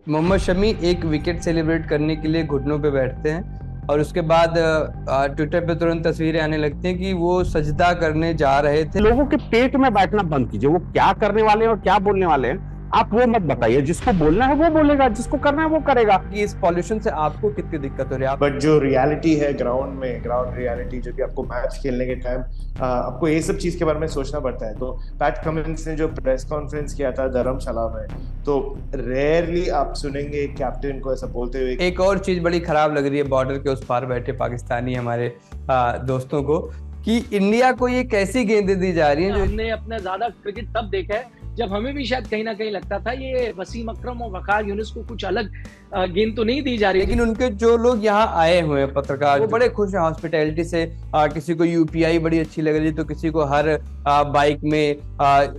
मोहम्मद शमी एक wicket celebrate करने के लिए घुटनों पे बैठते हैं और उसके बाद ट्विटर पे तुरंत तस्वीरें आने लगती हैं कि वो सजदा करने जा रहे थे। लोगों के पेट में बैठना बंद कीजिए। वो क्या करने वाले हैं और क्या बोलने वाले हैं आप वो मत बताइए। जिसको बोलना है वो बोलेगा, जिसको करना है वो करेगा। कि इस पॉल्यूशन से आपको कितनी दिक्कत हो रही है आप। बट जो रियलिटी है ग्राउंड में, ग्राउंड रियलिटी जो कि आपको मैच खेलने के टाइम आपको ये सब चीज के बारे में सोचना पड़ता है। तो पैट कमिंस ने जो प्रेस कॉन्फ्रेंस किया था धर्मशाला में, तो रेयरली आप सुनेंगे कैप्टन को ऐसा बोलते हुए। एक और चीज बड़ी खराब लग रही है बॉर्डर के उस पार बैठे पाकिस्तानी हमारे दोस्तों को, कि इंडिया को ये कैसी गेंदें दी जा रही हैं। जो हमने अपना ज्यादा क्रिकेट तब देखा है जब हमें भी शायद कहीं ना कहीं लगता था ये वसीम अकरम और वकार यूनिस को कुछ अलग गेंद तो नहीं दी जा रही, लेकिन उनके जो लोग यहाँ आए हुए हैं पत्रकार वो बड़े खुश हैं हॉस्पिटैलिटी से। किसी को यूपीआई बड़ी अच्छी लग रही तो किसी को हर बाइक में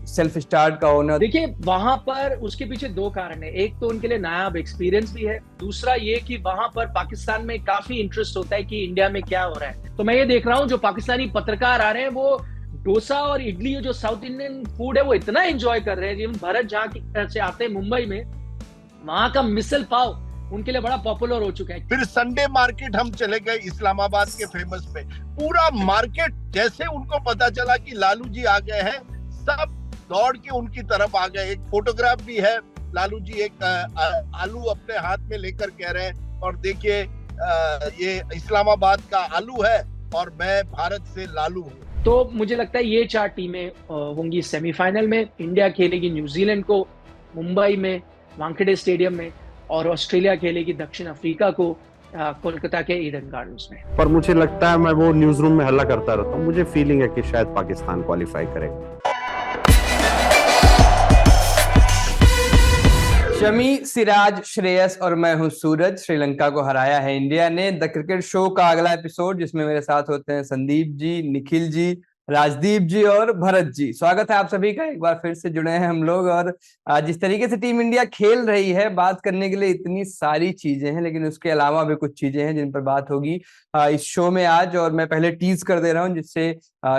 सेल्फ स्टार्ट का होना। देखिए वहां पर उसके पीछे दो कारण है। एक तो उनके लिए नायाब एक्सपीरियंस भी है, दूसरा ये कि वहां पर पाकिस्तान में काफी इंटरेस्ट होता है कि इंडिया में क्या हो रहा है। तो मैं ये देख रहा हूँ जो पाकिस्तानी पत्रकार आ रहे हैं वो डोसा और इडली जो साउथ इंडियन फूड है वो इतना एंजॉय कर रहे हैं। जिन भरत जहाँ से आते हैं मुंबई में, वहां का मिसल पाव उनके लिए बड़ा पॉपुलर हो चुका है। फिर संडे मार्केट हम चले गए इस्लामाबाद के फेमस पे, पूरा मार्केट जैसे उनको पता चला कि लालू जी आ गए हैं, सब दौड़ के उनकी तरफ आ गए। एक फोटोग्राफ भी है, लालू जी एक आलू अपने हाथ में लेकर कह रहे हैं और देखिए ये इस्लामाबाद का आलू है और मैं भारत से लालू हूँ। तो मुझे लगता है ये चार टीमें होंगी सेमीफाइनल में। इंडिया खेलेगी न्यूजीलैंड को मुंबई में वानखेड़े स्टेडियम में, और ऑस्ट्रेलिया खेलेगी दक्षिण अफ्रीका को कोलकाता के ईडन गार्डन्स में। पर मुझे लगता है मैं वो न्यूज रूम में हल्ला करता रहता हूँ, मुझे फीलिंग है कि शायद पाकिस्तान क्वालिफाई करेगा। शमी, सिराज, श्रेयस और मैं हूं सूरज। श्रीलंका को हराया है इंडिया ने। द क्रिकेट शो का अगला एपिसोड जिसमें मेरे साथ होते हैं संदीप जी, निखिल जी, राजदीप जी और भरत जी। स्वागत है आप सभी का। एक बार फिर से जुड़े हैं हम लोग और जिस तरीके से टीम इंडिया खेल रही है, बात करने के लिए इतनी सारी चीजें हैं, लेकिन उसके अलावा भी कुछ चीजें हैं जिन पर बात होगी इस शो में आज। और मैं पहले टीज कर दे रहा हूँ जिससे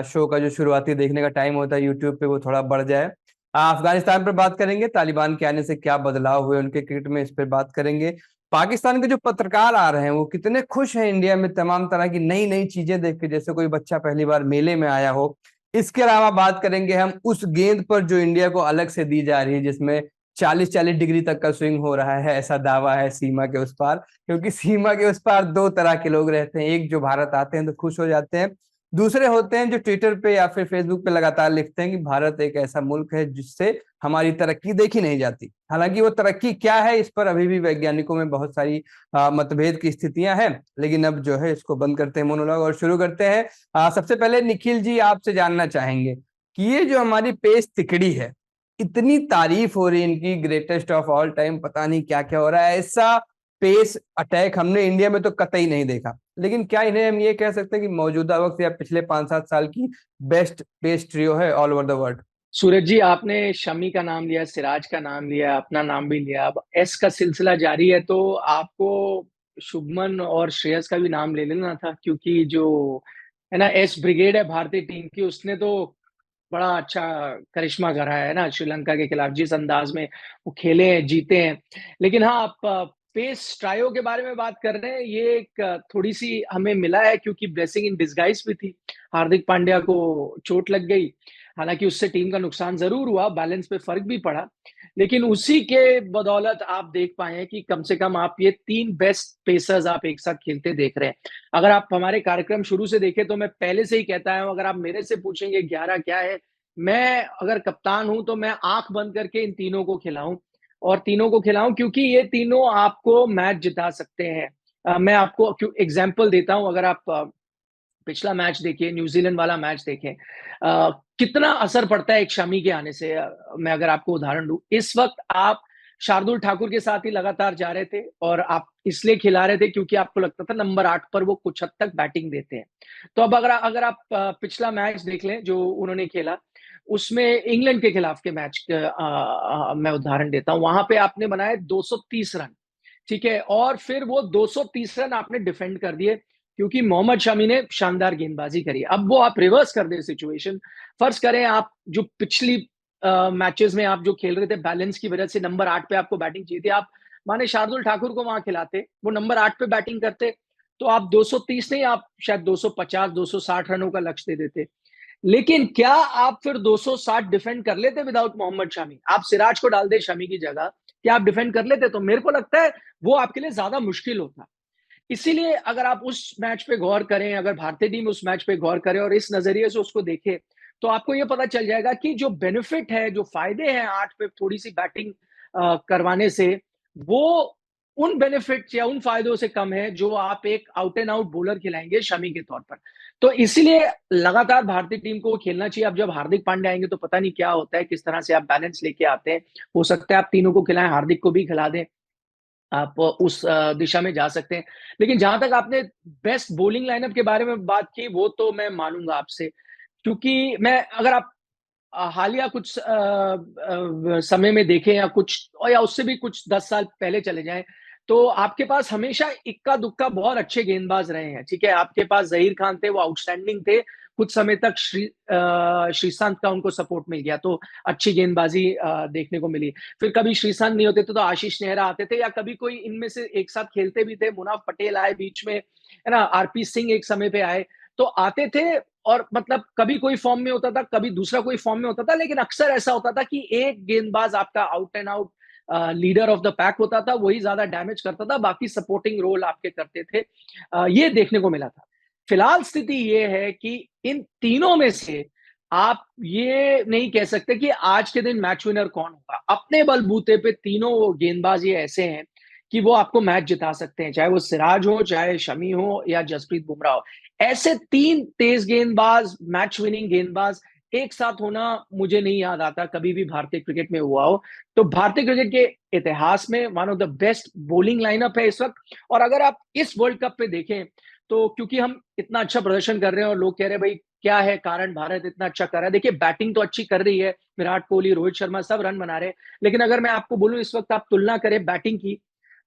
शो का जो शुरुआती देखने का टाइम होता है यूट्यूब पे वो थोड़ा बढ़ जाए। अफगानिस्तान पर बात करेंगे, तालिबान के आने से क्या बदलाव हुए उनके क्रिकेट में, इस पर बात करेंगे। पाकिस्तान के जो पत्रकार आ रहे हैं वो कितने खुश हैं इंडिया में तमाम तरह की नई नई चीजें देख के, जैसे कोई बच्चा पहली बार मेले में आया हो। इसके अलावा बात करेंगे हम उस गेंद पर जो इंडिया को अलग से दी जा रही है, जिसमें 40-40 डिग्री तक का स्विंग हो रहा है, ऐसा दावा है सीमा के उस पार। क्योंकि सीमा के उस पार दो तरह के लोग रहते हैं, एक जो भारत आते हैं तो खुश हो जाते हैं, दूसरे होते हैं जो ट्विटर पे या फिर फेसबुक पे लगातार लिखते हैं कि भारत एक ऐसा मुल्क है जिससे हमारी तरक्की देखी नहीं जाती। हालांकि वो तरक्की क्या है इस पर अभी भी वैज्ञानिकों में बहुत सारी मतभेद की स्थितियां हैं। लेकिन अब जो है इसको बंद करते हैं मोनोलॉग और शुरू करते हैं। सबसे पहले निखिल जी आपसे जानना चाहेंगे कि ये जो हमारी पेस तिकड़ी है, इतनी तारीफ हो रही है इनकी, ग्रेटेस्ट ऑफ ऑल टाइम, पता नहीं क्या क्या हो रहा है। ऐसा पेस अटैक हमने इंडिया में तो कतई नहीं देखा। लेकिन क्या इन्हें हम ये कह सकते हैं कि मौजूदा वक्त या पिछले 5-7 साल की बेस्ट पेस ट्रियो है ऑल ओवर द वर्ल्ड? सूरज जी, आपने शमी का नाम लिया, सिराज का नाम लिया, अपना नाम भी लिया, अब एस का सिलसिला जारी है तो आपको शुभमन और श्रेयस का भी नाम ले लेना था, क्योंकि जो है ना एस ब्रिगेड है भारतीय टीम की, उसने तो बड़ा अच्छा करिश्मा करा है ना श्रीलंका के खिलाफ, जिस अंदाज में वो खेले हैं, जीते हैं। लेकिन हाँ, आप पेस ट्रायो के बारे में बात कर रहे हैं, ये एक थोड़ी सी हमें मिला है क्योंकि ब्लेसिंग इन डिस्गाइज भी थी। हार्दिक पांड्या को चोट लग गई, हालांकि उससे टीम का नुकसान जरूर हुआ, बैलेंस पे फर्क भी पड़ा, लेकिन उसी के बदौलत आप देख पाए हैं कि कम से कम आप ये तीन बेस्ट पेसर्स आप एक साथ खेलते देख रहे हैं। अगर आप हमारे कार्यक्रम शुरू से देखें तो मैं पहले से ही कहता हूं, अगर आप मेरे से पूछेंगे 11 क्या है, मैं अगर कप्तान हूं तो मैं आंख बंद करके इन तीनों को खिलाऊं, और तीनों को खिलाऊं क्योंकि ये तीनों आपको मैच जिता सकते हैं। मैं आपको एग्जाम्पल देता हूं, अगर आप पिछला मैच देखिए, न्यूजीलैंड वाला मैच देखें, कितना असर पड़ता है एक शमी के आने से। मैं अगर आपको उदाहरण दूं, इस वक्त आप शार्दुल ठाकुर के साथ ही लगातार जा रहे थे और आप इसलिए खिला रहे थे क्योंकि आपको लगता था नंबर 8 पर वो कुछ हद तक बैटिंग देते हैं। तो अब अगर आप पिछला मैच देख लें जो उन्होंने खेला, उसमें इंग्लैंड के खिलाफ के मैच मैं उदाहरण देता हूं, वहां पे आपने बनाए 230 रन, ठीक है, और फिर वो 230 रन आपने डिफेंड कर दिए क्योंकि मोहम्मद शमी ने शानदार गेंदबाजी करी। अब वो आप रिवर्स कर दे सिचुएशन, फर्ज करें आप जो पिछली मैचेस में आप जो खेल रहे थे बैलेंस की वजह से नंबर 8 पे आपको बैटिंग चाहिए थी, आप माने शार्दुल ठाकुर को वहां खिलाते, वो नंबर 8 पे बैटिंग करते, तो आप 230 नहीं, आप शायद 250 260 रनों का लक्ष्य दे देते। लेकिन क्या आप फिर 260 डिफेंड कर लेते विदाउट मोहम्मद शमी? आप सिराज को डाल दे शमी की जगह, क्या आप डिफेंड कर लेते? तो मेरे को लगता है वो आपके लिए ज्यादा मुश्किल होता। इसीलिए अगर आप उस मैच पे गौर करें, अगर भारतीय टीम उस मैच पे गौर करे और इस नजरिए से उसको देखे, तो आपको ये पता चल जाएगा कि जो बेनिफिट है, जो फायदे हैं 8 पे थोड़ी सी बैटिंग करवाने से, वो उन बेनिफिट्स या उन फायदों से कम है जो आप एक आउट एंड आउट बॉलर खिलाएंगे शमी के तौर पर। तो इसीलिए लगातार भारतीय टीम को खेलना चाहिए। अब जब हार्दिक पांड्या आएंगे तो पता नहीं क्या होता है, किस तरह से आप बैलेंस लेके आते हैं। हो सकता है आप तीनों को खिलाएं, हार्दिक को भी खिला दें, आप उस दिशा में जा सकते हैं। लेकिन जहां तक आपने बेस्ट बॉलिंग लाइनअप के बारे में बात की, वो तो मैं मानूंगा आपसे, क्योंकि मैं अगर आप हालिया कुछ समय में देखें या कुछ, और या उससे भी कुछ 10 साल पहले चले जाएं, तो आपके पास हमेशा इक्का दुक्का बहुत अच्छे गेंदबाज रहे हैं। ठीक है, आपके पास जहीर खान थे, वो आउटस्टैंडिंग थे। कुछ समय तक श्रीशांत का उनको सपोर्ट मिल गया, तो अच्छी गेंदबाजी देखने को मिली। फिर कभी श्रीशांत नहीं होते तो आशीष नेहरा आते थे, या कभी कोई इनमें से एक साथ खेलते भी थे। मुनाफ पटेल आए बीच में, है ना, आरपी सिंह एक समय पे आए, तो आते थे और मतलब कभी कोई फॉर्म में होता था, कभी दूसरा कोई फॉर्म में होता था, लेकिन अक्सर ऐसा होता था कि एक गेंदबाज आपका out and out leader of the pack होता था, वही ज्यादा डैमेज करता था, बाकी सपोर्टिंग रोल आपके करते थे। ये देखने को मिला था। फिलहाल स्थिति ये है कि इन तीनों में से आप ये नहीं कह सकते कि आज के दिन मैच विनर कौन होगा। अपने बलबूते पे तीनों गेंदबाज ये ऐसे हैं कि वो आपको मैच जिता सकते हैं, चाहे वो सिराज हो, चाहे शमी हो, या जसप्रीत बुमराह हो। ऐसे तीन तेज गेंदबाज, मैच विनिंग गेंदबाज एक साथ होना मुझे नहीं याद आता कभी भी भारतीय क्रिकेट में हुआ हो। तो भारतीय क्रिकेट के इतिहास में one of the best bowling lineup है इस वक्त। और अगर आप इस वर्ल्ड कप पे देखें, तो क्योंकि हम इतना अच्छा प्रदर्शन कर रहे हैं और लोग कह रहे हैं भाई क्या है कारण, भारत इतना अच्छा कर रहा है। देखिए, बैटिंग तो अच्छी कर रही है, विराट कोहली, रोहित शर्मा सब रन बना रहे हैं। लेकिन अगर मैं आपको बोलूं इस वक्त आप तुलना करें बैटिंग की,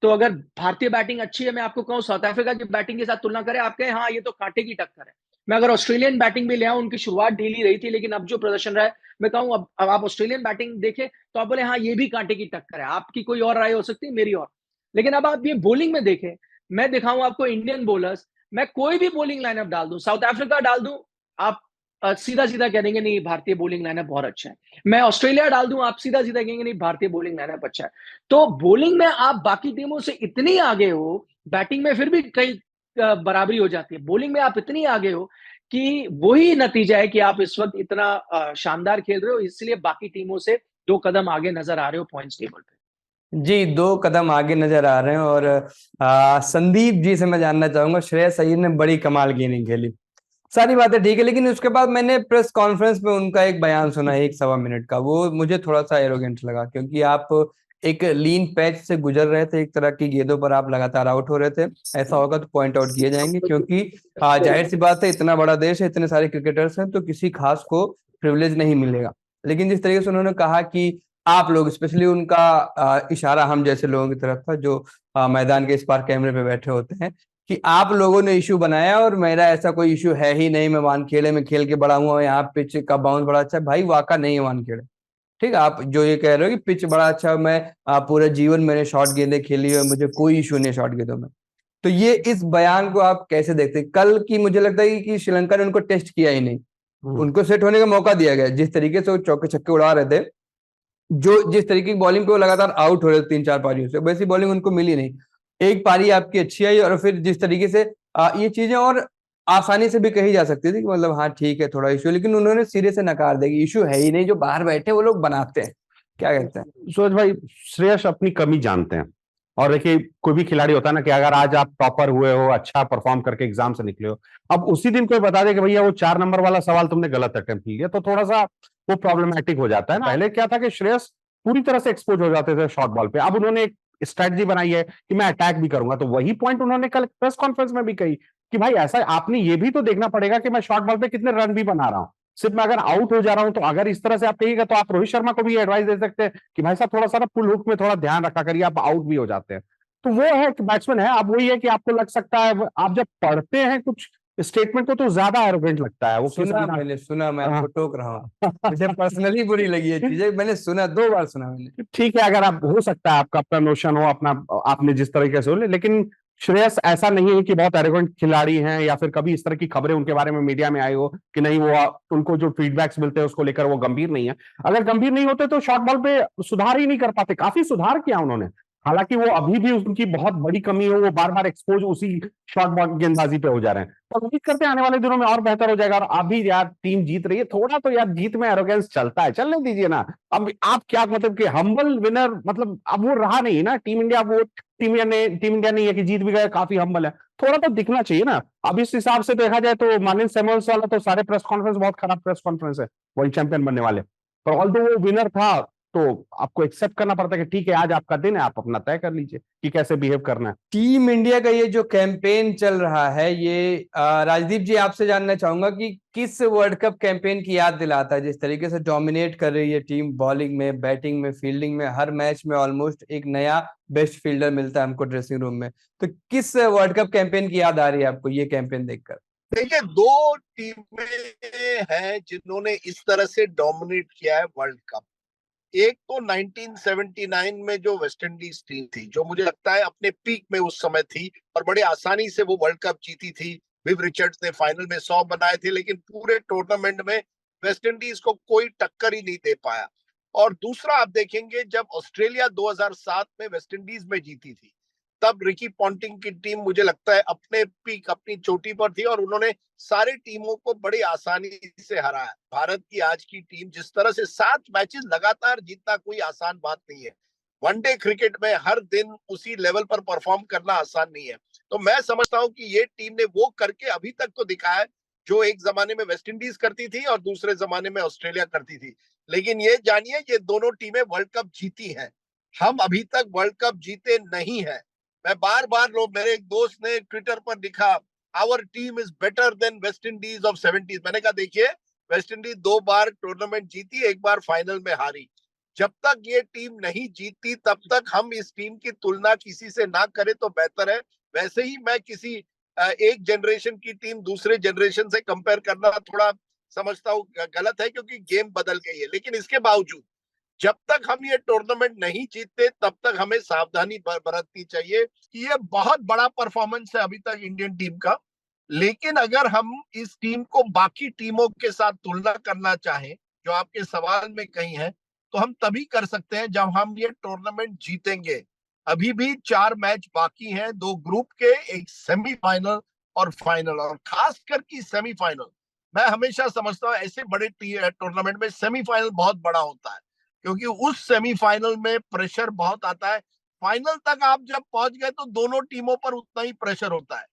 तो अगर भारतीय बैटिंग अच्छी है, मैं आपको कहूं साउथ अफ्रीका की बैटिंग के साथ तुलना करें, आप कहें हाँ ये तो कांटे की टक्कर है। मैं अगर ऑस्ट्रेलियन बैटिंग भी ले आऊं, उनकी शुरुआत ढीली रही थी, लेकिन अब जो प्रदर्शन रहा है, मैं कहूं अब आप ऑस्ट्रेलियन बैटिंग देखें तो आप बोले हाँ ये भी कांटे की टक्कर है। आपकी कोई और राय हो सकती है, मेरी और। लेकिन अब आप ये बॉलिंग में देखें, मैं दिखाऊं आपको इंडियन बॉलर्स, मैं कोई भी बॉलिंग लाइनअप डाल दूं, साउथ अफ्रीका डाल दूं, आप सीधा सीधा कह देंगे नहीं भारतीय बॉलिंग लाइनअप बहुत अच्छा है। मैं ऑस्ट्रेलिया डाल दूं, आप सीधा सीधा कहेंगे नहीं भारतीय बॉलिंग लाइनअप अच्छा है। तो बॉलिंग में आप बाकी टीमों से इतनी आगे हो, बैटिंग में फिर भी कई बराबरी हो जाती है, बॉलिंग में आप इतनी आगे हो कि वही नतीजा है कि आप इस वक्त इतना शानदार खेल रहे हो, इसलिए बाकी टीमों से 2 कदम आगे नजर आ रहे हो पॉइंट्स टेबल पे। जी, 2 कदम आगे नजर आ रहे हैं। और संदीप जी से मैं जानना चाहूंगा, श्रेयस अय्यर ने बड़ी कमाल की इनिंग खेली, सारी बातें ठीक है, लेकिन उसके बाद मैंने प्रेस कॉन्फ्रेंस में उनका एक बयान सुना 1-1.25 मिनट का, वो मुझे थोड़ा सा एरोगेंट लगा, क्योंकि आप एक लीन पैच से गुजर रहे थे, एक तरह की गेंदों पर आप लगातार आउट हो रहे थे। ऐसा होगा तो पॉइंट आउट किए जाएंगे, क्योंकि जाहिर सी बात है, इतना बड़ा देश है, इतने सारे क्रिकेटर्स हैं, तो किसी खास को प्रिविलेज नहीं मिलेगा। लेकिन जिस तरीके से उन्होंने कहा कि आप लोग, स्पेशली उनका इशारा हम जैसे लोगों की तरफ था जो मैदान के इस पार कैमरे पे बैठे होते हैं, कि आप लोगों ने इशू बनाया और मेरा ऐसा कोई इशू है ही नहीं, मैं वानखेड़े में खेल के बड़ा हुआ, यहाँ पिच का बाउंस बड़ा अच्छा है। भाई वाका नहीं है वानखेड़े, ठीक है, आप जो ये कह रहे हो कि पिच बड़ा अच्छा है, मैं पूरे जीवन मैंने शॉर्ट गेंदें खेली है, मुझे कोई इशू नहीं शॉर्ट गेंदों में। तो ये इस बयान को आप कैसे देखते हैं? कल की मुझे लगता है कि श्रीलंका ने उनको टेस्ट किया ही नहीं, उनको सेट होने का मौका दिया गया। जिस तरीके से वो चौके छक्के उड़ा रहे थे, जो जिस तरीके की बॉलिंग पे वो लगातार आउट हो रहे थे 3-4 पारियों से, वैसी बॉलिंग उनको मिली नहीं। एक पारी आपकी अच्छी आई, और फिर जिस तरीके से ये चीजें और आसानी से भी कही जा सकती थी कि मतलब हाँ ठीक है थोड़ा इशू, लेकिन उन्होंने सिरे से नकार दिया कि इशू है ही नहीं, जो बाहर बैठे वो लोग बनाते हैं। क्या कहते हैं सूरज भाई? श्रेयस अपनी कमी जानते हैं, और देखिए कोई भी खिलाड़ी होता है ना कि अगर आज आप टॉपर हुए हो, अच्छा परफॉर्म करके एग्जाम से निकले हो, अब उसी दिन कोई बता दे कि भैया वो 4 नंबर वाला सवाल तुमने गलत अटेम्प्ट किया, तो थोड़ा सा वो प्रॉब्लमेटिक हो जाता है ना। पहले क्या था कि श्रेयस पूरी तरह से एक्सपोज हो जाते थे शॉर्ट बॉल पे, अब उन्होंने एक स्ट्रेटजी बनाई है कि मैं अटैक भी करूंगा। तो वही पॉइंट उन्होंने कल प्रेस कॉन्फ्रेंस में भी कही कि भाई ऐसा आपने ये भी तो देखना पड़ेगा कि मैं शॉर्ट बॉल पे कितने रन भी बना रहा हूं, सिर्फ मैं अगर आउट हो जा रहा हूं। तो अगर इस तरह से आप कहिएगा तो आप रोहित शर्मा को भी एडवाइस दे सकते हैं कि भाई साहब थोड़ा सा ना पुल हुक में थोड़ा ध्यान रखा करिए, आप आउट भी हो जाते हैं। तो वो है कि बैट्समैन है, अब वही है कि आपको लग सकता है, आप जब पढ़ते हैं कुछ स्टेटमेंट को तो ज्यादा एरोगेंट लगता है वो। सुना, मैं आपको हाँ। टोक रहा हूँ, मुझे पर्सनली बुरी लगी ये चीजें, मैंने सुना, 2 बार सुना मैंने। ठीक है, अगर आप, हो सकता है आपका अपना नोशन हो, अपना आपने जिस तरीके से हो, लेकिन श्रेयस ऐसा नहीं है कि बहुत एरोगेंट खिलाड़ी हैं, या फिर कभी इस तरह की खबरें उनके बारे में मीडिया में आई हो कि नहीं, वो उनको जो फीडबैक्स मिलते हैं उसको लेकर वो गंभीर नहीं है। अगर गंभीर नहीं होते तो शॉर्ट बॉल पे सुधार ही नहीं कर पाते। काफी सुधार किया उन्होंने, हालांकि वो अभी भी उनकी बहुत बड़ी कमी है, वो बार बार एक्सपोज उसी शॉर्ट बॉल गेंदबाजी पे हो जा रहे हैं। तो उम्मीद करते हैं आने वाले दिनों में और बेहतर हो जाएगा। और अभी यार टीम जीत रही है, थोड़ा तो यार जीत में एरोगेंस चलता है, चलने दीजिए ना। अब आप क्या मतलब कि हम्बल विनर, मतलब अब वो रहा नहीं ना टीम इंडिया। वो टीम इंडिया नहीं है कि जीत भी गए, काफी हम्बल है, थोड़ा तो दिखना चाहिए ना। अब इस हिसाब से देखा जाए तो मार्लिन सैमुअल्स वाला तो सारे प्रेस कॉन्फ्रेंस बहुत खराब प्रेस कॉन्फ्रेंस है वर्ल्ड चैंपियन बनने वाले। पर ऑल दो वो विनर था, तो आपको एक्सेप्ट करना पड़ता है कि ठीक है, आज आपका दिन है, आप अपना तय कर लीजिए कि कैसे बिहेव करना है। टीम इंडिया का ये जो कैंपेन चल रहा है, ये राजदीप जी आपसे जानना चाहूंगा कि किस वर्ल्ड कप कैंपेन की याद दिलाता है? जिस तरीके से डोमिनेट कर रही है टीम, बॉलिंग में, बैटिंग में, फील्डिंग में, हर मैच में ऑलमोस्ट एक नया बेस्ट फील्डर मिलता है हमको ड्रेसिंग रूम में। तो किस वर्ल्ड कप कैंपेन की याद आ रही है आपको ये कैंपेन देखकर? देखिए, दो टीमें हैं जिन्होंने इस तरह से डोमिनेट किया है वर्ल्ड कप। एक तो 1979 में जो वेस्ट इंडीज टीम थी, जो मुझे लगता है अपने पीक में उस समय थी और बड़े आसानी से वो वर्ल्ड कप जीती थी। विव रिचर्ड्स ने फाइनल में 100 बनाए थे, लेकिन पूरे टूर्नामेंट में वेस्ट इंडीज को कोई टक्कर ही नहीं दे पाया। और दूसरा आप देखेंगे, जब ऑस्ट्रेलिया 2007 में वेस्ट इंडीज में जीती थी, तब रिकी पॉन्टिंग की टीम मुझे लगता है अपने पीक, अपनी चोटी पर थी और उन्होंने सारी टीमों को बड़ी आसानी से हराया। भारत की आज की टीम जिस तरह से 7 मैचेस लगातार जीतना कोई आसान बात नहीं है। वनडे क्रिकेट में हर दिन उसी लेवल पर परफॉर्म करना आसान नहीं है। तो मैं समझता हूं कि ये टीम ने वो करके अभी तक तो दिखाया है, जो एक जमाने में वेस्ट इंडीज करती थी और दूसरे जमाने में ऑस्ट्रेलिया करती थी। लेकिन ये जानिए, ये दोनों टीमें वर्ल्ड कप जीती हैं, हम अभी तक वर्ल्ड कप जीते नहीं है। मैं बार बार, लोग, मेरे एक दोस्त ने ट्विटर पर लिखा, our team is better than West Indies of 70s। मैंने कहा देखिए, वेस्ट इंडीज 2 बार टूर्नामेंट जीती, 1 बार फाइनल में हारी। जब तक ये टीम नहीं जीतती तब तक हम इस टीम की तुलना किसी से ना करें तो बेहतर है। वैसे ही मैं किसी एक जनरेशन की टीम दूसरे जनरेशन से कंपेयर करना थोड़ा समझता हूँ गलत है, क्योंकि गेम बदल गई है। लेकिन इसके बावजूद जब तक हम ये टूर्नामेंट नहीं जीतते तब तक हमें सावधानी बरतनी चाहिए कि ये बहुत बड़ा परफॉर्मेंस है अभी तक इंडियन टीम का। लेकिन अगर हम इस टीम को बाकी टीमों के साथ तुलना करना चाहें, जो आपके सवाल में कही है, तो हम तभी कर सकते हैं जब हम ये टूर्नामेंट जीतेंगे। अभी भी 4 मैच बाकी हैं, 2 ग्रुप के, एक सेमीफाइनल और फाइनल। और खासकर की सेमीफाइनल, मैं हमेशा समझता हूं ऐसे बड़े टूर्नामेंट में सेमीफाइनल बहुत बड़ा होता है, क्योंकि उस सेमीफाइनल में प्रेशर बहुत आता है। फाइनल तक आप जब पहुंच गए तो दोनों टीमों पर उतना ही प्रेशर होता है,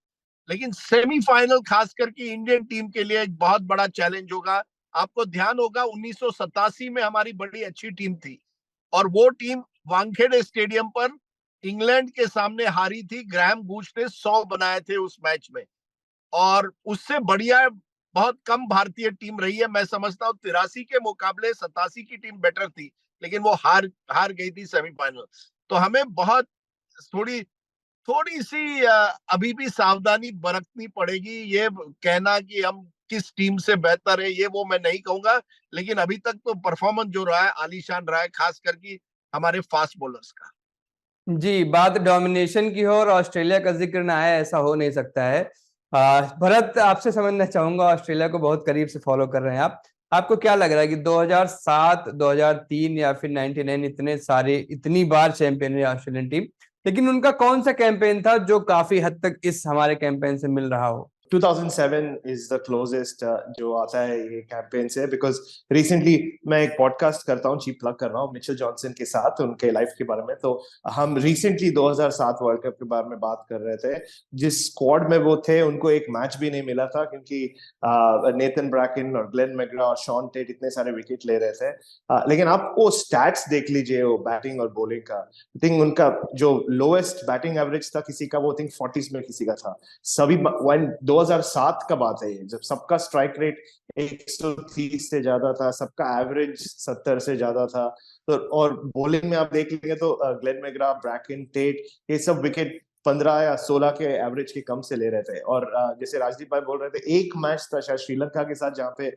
लेकिन सेमीफाइनल खास करके इंडियन टीम के लिए एक बहुत बड़ा चैलेंज होगा। आपको ध्यान होगा 1987 में हमारी बड़ी अच्छी टीम थी और वो टीम वानखेड़े स्टेडियम पर इंग्लैंड के सामने हारी थी। ग्राहम बूच ने 100 बनाए थे उस मैच में, और उससे बढ़िया बहुत कम भारतीय टीम रही है। मैं समझता हूँ 83 के मुकाबले 87 की टीम बेटर थी, लेकिन वो हार हार गई थी सेमीफाइनल। तो हमें बहुत थोड़ी थोड़ी सी अभी भी सावधानी बरतनी पड़ेगी। ये कहना कि हम किस टीम से बेहतर है, ये वो मैं नहीं कहूंगा, लेकिन अभी तक तो परफॉर्मेंस जो रहा है आलीशान रहा है, खास करके हमारे फास्ट बॉलर्स का। जी, बात डोमिनेशन की हो और ऑस्ट्रेलिया का जिक्र ना आए, ऐसा हो नहीं सकता है। भरत, आपसे समझना चाहूंगा, ऑस्ट्रेलिया को बहुत करीब से फॉलो कर रहे हैं आप, आपको क्या लग रहा है कि 2007, 2003 या फिर 99 इतने सारे, इतनी बार चैंपियन हुई ऑस्ट्रेलियन टीम, लेकिन उनका कौन सा कैंपेन था जो काफी हद तक इस हमारे कैंपेन से मिल रहा हो? 2007 is the closest जो आता है ये कैंपेन से, बिकॉज रिसेंटली मैं एक पॉडकास्ट करता हूँ, चीप प्लग कर रहा हूँ मिचेल जॉनसन के साथ, उनके लाइफ के बारे में। तो हम रिसेंटली 2007 वर्ल्ड कप के बारे में बात कर रहे थे। जिस स्क्वाड में वो थे उनको एक मैच भी नहीं मिला था, क्योंकि नेथन ब्रैकन और ग्लेन मैग्रा और शॉन टेट इतने सारे विकेट ले रहे थे। लेकिन आप वो स्टैट्स देख लीजिए, वो बैटिंग और बॉलिंग का। आई थिंक उनका जो लोएस्ट बैटिंग एवरेज था किसी का, वो आई थिंक 40s में किसी का था। सभी 2007 का बात है ये, जब सबका स्ट्राइक रेट 130 से ज्यादा था, सबका एवरेज 70 से ज्यादा था। तो और बॉलिंग में आप देख लेंगे तो ग्लेन मैग्रा, ब्रैकन, टेट, ये सब विकेट 15 या 16 के एवरेज के कम से ले रहे थे। और जैसे राजदीप भाई बोल रहे थे, एक मैच था शायद श्रीलंका के साथ जहाँ पे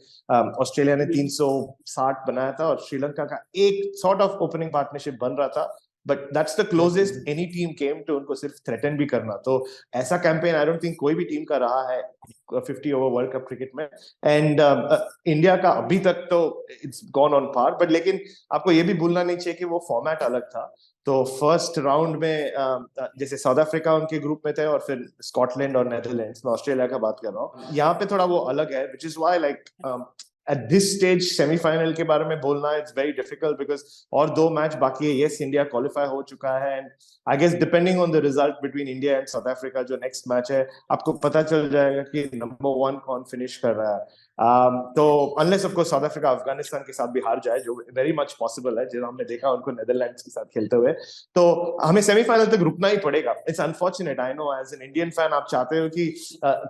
ऑस्ट्रेलिया ने 360 बनाया था और श्रीलंका का एक सॉर्ट ऑफ ओपनिंग पार्टनरशिप बन रहा था, but that's the closest any team came to उनको सिर्फ थ्रेटन भी करना। तो ऐसा कैंपेन आई डोंट थिंक कोई भी टीम का रहा है 50 ओवर वर्ल्ड कप क्रिकेट में। एंड इंडिया का अभी तक तो it's gone on par, but लेकिन आपको ये भी भूलना नहीं चाहिए कि वो फॉर्मेट अलग था। तो फर्स्ट राउंड में जैसे साउथ अफ्रीका उनके ग्रुप में थे और फिर स्कॉटलैंड और नेदरलैंड्स, मैं ऑस्ट्रेलिया का बात कर रहा हूँ, यहाँ पे थोड़ा वो अलग है, which is why like at this stage semifinal के बारे में बोलना इट्स वेरी डिफिकल्ट बिकॉज और 2 मैच बाकी है। यस, इंडिया क्वालिफाई हो चुका है and I guess depending on the result between India and South Africa जो नेक्स्ट मैच है, आपको पता चल जाएगा कि नंबर 1 कौन फिनिश कर रहा है। तो unless of course south Africa Afghanistan के साथ भी हार जाए, जो वेरी मच पॉसिबल है, जो हमने देखा उनको नेदरलैंड्स के साथ खेलते हुए, तो हमें सेमीफाइनल तक रुकना ही पड़ेगा। It's unfortunate, I know as an Indian fan आप चाहते हो कि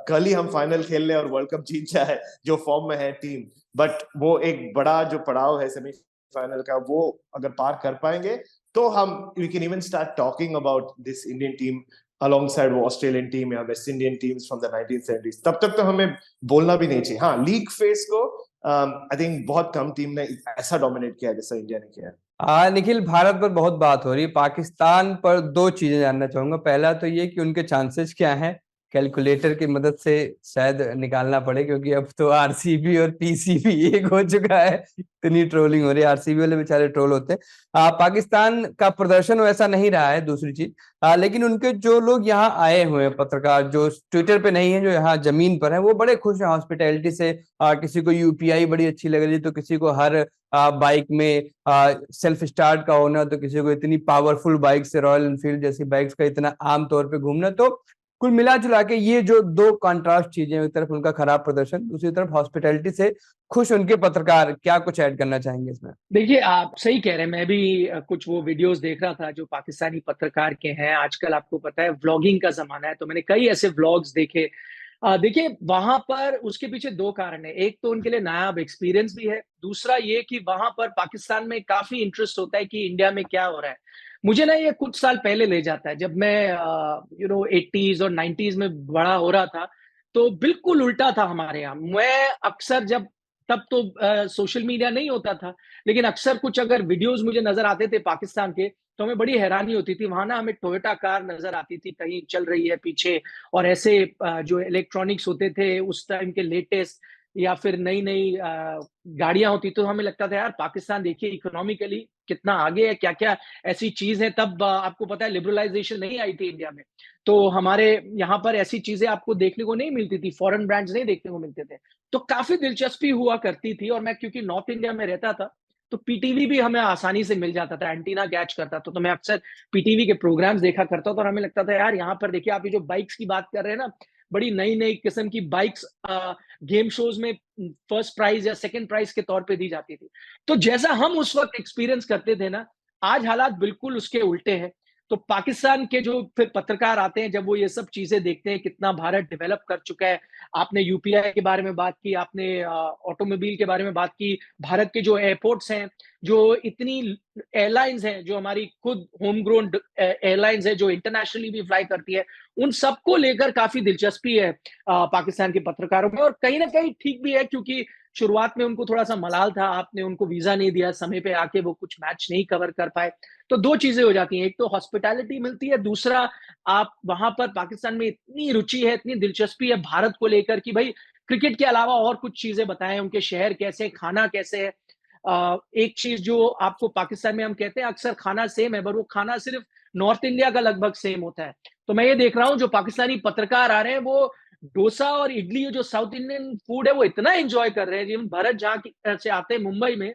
कल ही हम फाइनल खेल ले और वर्ल्ड कप जीत जाए जो फॉर्म में है टीम, बट वो एक बड़ा जो पड़ाव है सेमीफाइनल का, वो अगर पार कर पाएंगे तो हम we can even start talking about this Indian team alongside वो ऑस्ट्रेलियन टीम या West Indian teams from the 1970s। तब तक तो हमें बोलना भी नहीं चाहिए। हाँ, लीग फेस को आई थिंक बहुत कम टीम ने ऐसा डोमिनेट किया जैसा इंडिया ने किया। निखिल, भारत पर बहुत बात हो रही है, पाकिस्तान पर 2 चीजें जानना चाहूंगा। पहला तो ये कि उनके चांसेस क्या हैं, कैलकुलेटर की मदद से शायद निकालना पड़े, क्योंकि अब तो आरसीबी और पीसीबी एक हो चुका है, इतनी ट्रोलिंग हो रही है, आरसीबी वाले बेचारे ट्रोल होते हैं। पाकिस्तान का प्रदर्शन वैसा नहीं रहा है, दूसरी चीज, लेकिन उनके जो लोग यहाँ आए हुए हैं, पत्रकार जो ट्विटर पे नहीं है, जो यहाँ जमीन पर है, वो बड़े खुश हैं हॉस्पिटैलिटी से। किसी को यूपीआई बड़ी अच्छी लग रही है, तो किसी को हर बाइक में सेल्फ स्टार्ट का होना, तो किसी को इतनी पावरफुल बाइक से, रॉयल एनफील्ड जैसी बाइक्स का इतना आम तौर पे घूमना। तो कुल मिला जुला के ये जो 2 कॉन्ट्रास्ट चीजें, एक तरफ उनका खराब प्रदर्शन, दूसरी तरफ हॉस्पिटैलिटी से खुश उनके पत्रकार, क्या कुछ ऐड करना चाहेंगे इसमें? देखिए, आप सही कह रहे हैं। मैं भी कुछ वो वीडियोस देख रहा था जो पाकिस्तानी पत्रकार के हैं। आजकल आपको पता है व्लॉगिंग का जमाना है, तो मैंने कई ऐसे व्लॉग्स देखे। देखिए, वहां पर उसके पीछे 2 कारण है। एक तो उनके लिए नायाब एक्सपीरियंस भी है, दूसरा ये कि वहां पर पाकिस्तान में काफी इंटरेस्ट होता है कि इंडिया में क्या हो रहा है। मुझे ना ये कुछ साल पहले ले जाता है, जब मैं 80s और 90s में बड़ा हो रहा था, तो बिल्कुल उल्टा था हमारे यहाँ। मैं अक्सर जब तब तो सोशल मीडिया नहीं होता था, लेकिन अक्सर कुछ अगर वीडियोस मुझे नजर आते थे पाकिस्तान के, तो हमें बड़ी हैरानी होती थी। वहां ना हमें टोयोटा कार नजर आती थी, कहीं चल रही है पीछे, और ऐसे जो इलेक्ट्रॉनिक्स होते थे उस टाइम के लेटेस्ट, या फिर नई नई गाड़ियां होती, तो हमें लगता था यार पाकिस्तान देखिए इकोनॉमिकली कितना आगे है, क्या क्या ऐसी चीज है। तब आपको पता है लिबरलाइजेशन नहीं आई थी इंडिया में, तो हमारे यहाँ पर ऐसी चीजें आपको देखने को नहीं मिलती थी, फॉरेन ब्रांड्स नहीं देखने को मिलते थे, तो काफी दिलचस्पी हुआ करती थी। और मैं क्योंकि नॉर्थ इंडिया में रहता था, तो पीटीवी भी हमें आसानी से मिल जाता था, एंटीना कैच करता था, तो मैं अक्सर पीटीवी के प्रोग्राम्स देखा करता था। और हमें लगता था यार यहाँ पर देखिए, आप ये जो बाइक्स की बात कर रहे हैं ना, बड़ी नई नई किस्म की बाइक्स गेम शोज में फर्स्ट प्राइज या सेकंड प्राइज के तौर पे दी जाती थी। तो जैसा हम उस वक्त एक्सपीरियंस करते थे ना, आज हालात बिल्कुल उसके उल्टे हैं। तो पाकिस्तान के जो फिर पत्रकार आते हैं, जब वो ये सब चीजें देखते हैं, कितना भारत डेवलप कर चुका है। आपने यूपीआई के बारे में बात की, आपने ऑटोमोबाइल के बारे में बात की, भारत के जो एयरपोर्ट्स हैं, जो इतनी एयरलाइंस हैं, जो हमारी खुद होम ग्रोन एयरलाइंस है, जो इंटरनेशनली भी फ्लाई करती है, उन सबको लेकर काफी दिलचस्पी है पाकिस्तान के पत्रकारों में। और कहीं ना कहीं ठीक भी है, क्योंकि शुरुआत में उनको थोड़ा सा मलाल था, आपने उनको वीजा नहीं दिया समय पे आके, वो कुछ मैच नहीं कवर कर पाए। तो 2 चीजें हो जाती हैं, एक तो हॉस्पिटैलिटी मिलती है, दूसरा आप वहां पर पाकिस्तान में इतनी रुचि है, इतनी दिलचस्पी है भारत को लेकर कि भाई क्रिकेट के अलावा और कुछ चीजें बताएं, उनके शहर कैसे, खाना कैसे है। एक चीज जो आपको पाकिस्तान में हम कहते हैं अक्सर खाना सेम है, पर वो खाना सिर्फ नॉर्थ इंडिया का लगभग सेम होता है। तो मैं ये देख रहा हूँ जो पाकिस्तानी पत्रकार आ रहे हैं, वो डोसा और इडली, जो साउथ इंडियन फूड है, वो इतना एंजॉय कर रहे हैं। जिन भरत जहाँ से आते हैं मुंबई में,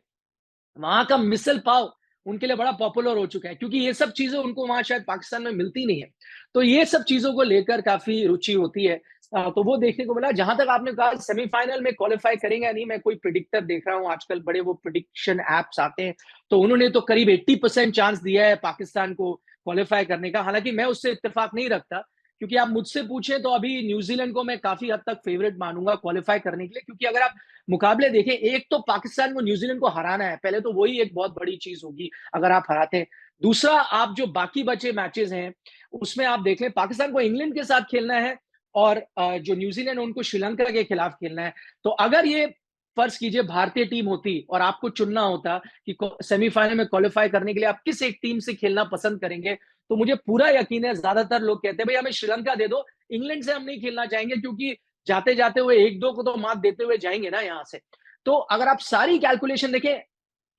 वहां का मिसल पाव उनके लिए बड़ा पॉपुलर हो चुका है, क्योंकि ये सब चीजें उनको वहां शायद पाकिस्तान में मिलती नहीं है। तो ये सब चीजों को लेकर काफी रुचि होती है। तो वो देखने को मिला। जहां तक आपने कहा सेमीफाइनल में क्वालिफाई करेंगे या नहीं, मैं कोई प्रिडिक्टर देख रहा हूँ आजकल, बड़े वो प्रिडिक्शन एप्स आते हैं, तो उन्होंने तो करीब 80% चांस दिया है पाकिस्तान को क्वालिफाई करने का। हालांकि मैं उससे इत्तेफाक नहीं रखता, क्योंकि आप मुझसे पूछें तो अभी न्यूजीलैंड को मैं काफी हद तक फेवरेट मानूंगा क्वालिफाई करने के लिए। क्योंकि अगर आप मुकाबले देखें, एक तो पाकिस्तान को न्यूजीलैंड को हराना है, पहले तो वही एक बहुत बड़ी चीज होगी अगर आप हराते हैं। दूसरा, आप जो बाकी बचे मैचेस हैं उसमें आप देख लें पाकिस्तान को इंग्लैंड के साथ खेलना है और जो न्यूजीलैंड उनको श्रीलंका के खिलाफ खेलना है। तो अगर ये फर्ज कीजिए भारतीय टीम होती और आपको चुनना होता कि सेमीफाइनल में क्वालिफाई करने के लिए आप किस एक टीम से खेलना पसंद करेंगे, तो मुझे पूरा यकीन है ज्यादातर लोग कहते हैं भाई हमें श्रीलंका दे दो, इंग्लैंड से हम नहीं खेलना चाहेंगे क्योंकि जाते जाते हुए 1-2 को तो मात देते हुए जाएंगे ना यहाँ से। तो अगर आप सारी कैलकुलेशन देखें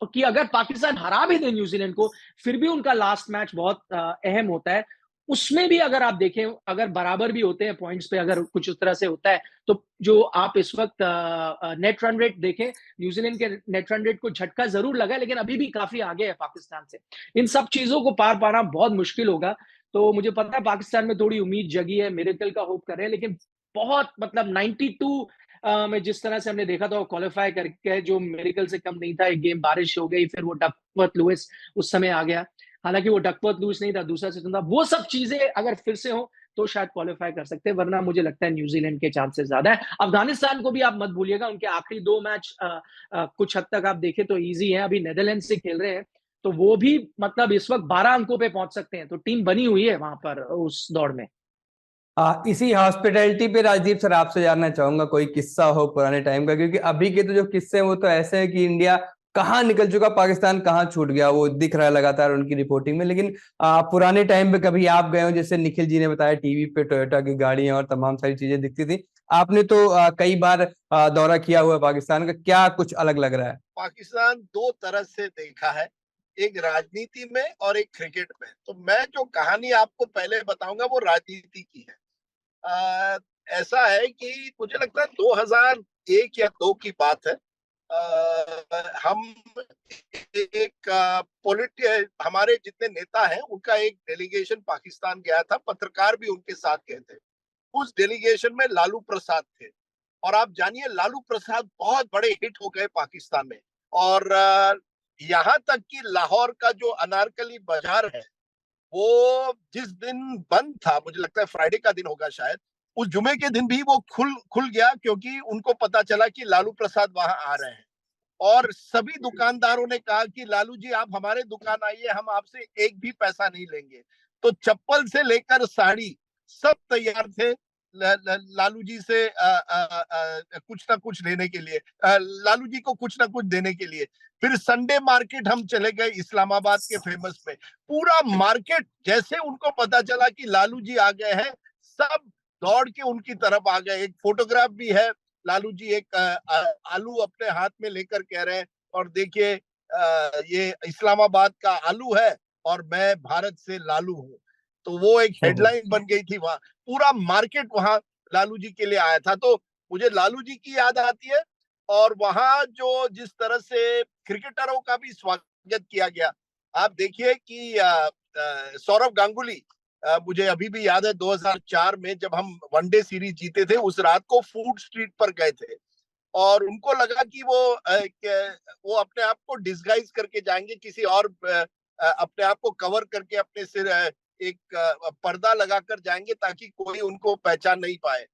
तो कि अगर पाकिस्तान हरा भी दे न्यूजीलैंड को, फिर भी उनका लास्ट मैच बहुत अहम होता है। उसमें भी अगर आप देखें, अगर बराबर भी होते हैं पॉइंट्स पे, अगर कुछ उस तरह से होता है, तो जो आप इस वक्त नेट रन रेट देखें, न्यूजीलैंड के नेट रन रेट को झटका जरूर लगा, लेकिन अभी भी काफी आगे है पाकिस्तान से। इन सब चीजों को पार पाना बहुत मुश्किल होगा। तो मुझे पता है पाकिस्तान में थोड़ी उम्मीद जगी है, मिरेकल का होप कर रहे हैं, लेकिन बहुत मतलब 92 में जिस तरह से हमने देखा था वो क्वालिफाई करके जो मेरिकल से कम नहीं था। एक गेम बारिश हो गई, फिर वो डकवर्थ लुइस उस समय आ गया, हालांकि वो डकवर्थ लुइस नहीं था, दूसरा सिस्टम था। वो सब चीजें अगर फिर से हो तो शायद क्वालिफाई कर सकते हैं, वरना मुझे लगता है न्यूजीलैंड के चांसेस ज्यादा है। अफगानिस्तान को भी आप मत भूलिएगा, उनके आखिरी 2 मैच कुछ हद तक आप देखें तो ईजी है। अभी नेदरलैंड से खेल रहे हैं, तो वो भी मतलब इस वक्त 12 अंकों पे पहुंच सकते हैं, तो टीम बनी हुई है वहां पर उस दौड़ में। इसी हॉस्पिटैलिटी पे राजदीप सर आपसे जानना चाहूंगा कोई किस्सा हो पुराने टाइम का, क्योंकि अभी के तो जो किस्से हैं वो तो ऐसे हैं कि इंडिया कहाँ निकल चुका, पाकिस्तान कहाँ छूट गया, वो दिख रहा है लगातार उनकी रिपोर्टिंग में। लेकिन पुराने टाइम पे कभी आप गए हो, जैसे निखिल जी ने बताया टीवी पे टोयोटा की गाड़ियां और तमाम सारी चीजें दिखती थी, आपने तो कई बार दौरा किया हुआ है पाकिस्तान का, क्या कुछ अलग लग रहा है? पाकिस्तान दो तरह से देखा है, एक राजनीति में और एक क्रिकेट में। तो मैं जो कहानी आपको पहले बताऊंगा वो राजनीति की है। अ, ऐसा है कि मुझे लगता है 2001 या 2 की बात है। हम एक हमारे जितने नेता हैं उनका एक डेलीगेशन पाकिस्तान गया था, पत्रकार भी उनके साथ गए थे। उस डेलीगेशन में लालू प्रसाद थे, और आप जानिए लालू प्रसाद बहुत बड़े हिट हो गए पाकिस्तान में। और यहाँ तक कि लाहौर का जो अनारकली बाजार है वो जिस दिन बंद था, मुझे लगता है फ्राइडे का दिन होगा शायद, उस जुमे के दिन भी वो खुल गया, क्योंकि उनको पता चला कि लालू प्रसाद वहां आ रहे हैं। और सभी दुकानदारों ने कहा कि लालू जी आप हमारे दुकान आइए, हम आपसे एक भी पैसा नहीं लेंगे। तो चप्पल से लेकर साड़ी सब तैयार थे लालू जी से कुछ ना कुछ लेने के लिए, लालू जी को कुछ ना कुछ देने के लिए। फिर संडे मार्केट हम चले गए इस्लामाबाद के फेमस में। पूरा मार्केट जैसे उनको पता चला कि लालू जी आ गए हैं, सब दौड़ के उनकी तरफ आ गए। एक फोटोग्राफ भी है, लालू जी एक आलू अपने हाथ में लेकर कह रहे हैं, और देखिए ये इस्लामाबाद का आलू है और मैं भारत से लालू हूँ। तो वो एक हेडलाइन बन गई थी वहां, पूरा मार्केट वहां लालू जी के लिए आया था। तो मुझे लालू जी की याद आती है, और वहां जो जिस तरह से क्रिकेटरों का भी स्वागत किया गया। आप देखिए कि सौरव गांगुली, मुझे अभी भी याद है 2004 में जब हम वनडे सीरीज जीते थे, उस रात को फूड स्ट्रीट पर गए थे, और उनको लगा कि वो अपने आप को डिस्गाइज करके जाएंगे, किसी और अपने आप को कवर करके अपने सिर एक पर्दा लगाकर जाएंगे ताकि कोई उनको पहचान नहीं पाए।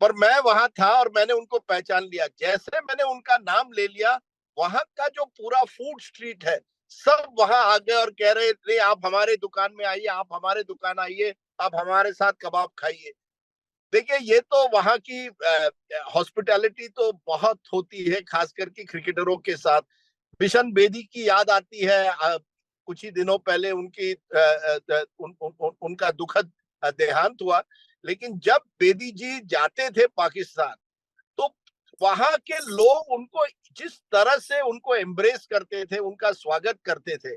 पर मैं वहां था और मैंने उनको पहचान लिया। जैसे मैंने उनका नाम ले लिया, वहां का जो पूरा फूड स्ट्रीट है सब वहां आ गए और कह रहे थे आप हमारे दुकान में आइए, आप हमारे दुकान आइए, आप हमारे साथ कबाब खाइए। देखिए ये तो वहां की हॉस्पिटैलिटी तो बहुत होती है, खास करके क्रिकेटरों के साथ। बिशन बेदी की याद आती है, कुछ ही दिनों पहले उनका दुखद देहांत हुआ। लेकिन जब बेदी जी जाते थे पाकिस्तान, तो वहां के लोग उनको जिस तरह से उनको एम्ब्रेस करते थे, उनका स्वागत करते थे।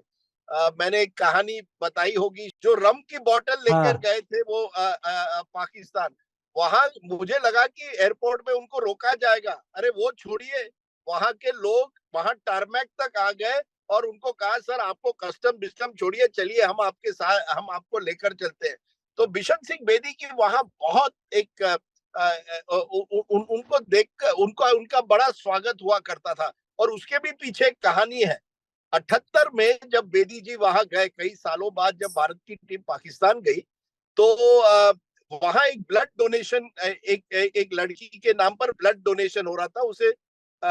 मैंने एक कहानी बताई होगी, जो रम की बोतल लेकर गए थे वो पाकिस्तान, वहां मुझे लगा कि एयरपोर्ट में उनको रोका जाएगा। अरे वो छोड़िए, वहां के लोग वहां टारमैक तक आ गए और उनको कहा सर आपको कस्टम बिस्टम छोड़िए, चलिए हम आपके साथ, हम आपको लेकर चलते हैं। तो बिशन सिंह बेदी की वहां बहुत एक उनको देख उनका उनका बड़ा स्वागत हुआ करता था। और उसके भी पीछे एक कहानी है। 78 में जब बेदी जी वहां गए, कई सालों बाद जब भारत की टीम पाकिस्तान गई, तो वहां एक ब्लड डोनेशन, एक लड़की के नाम पर ब्लड डोनेशन हो रहा था, उसे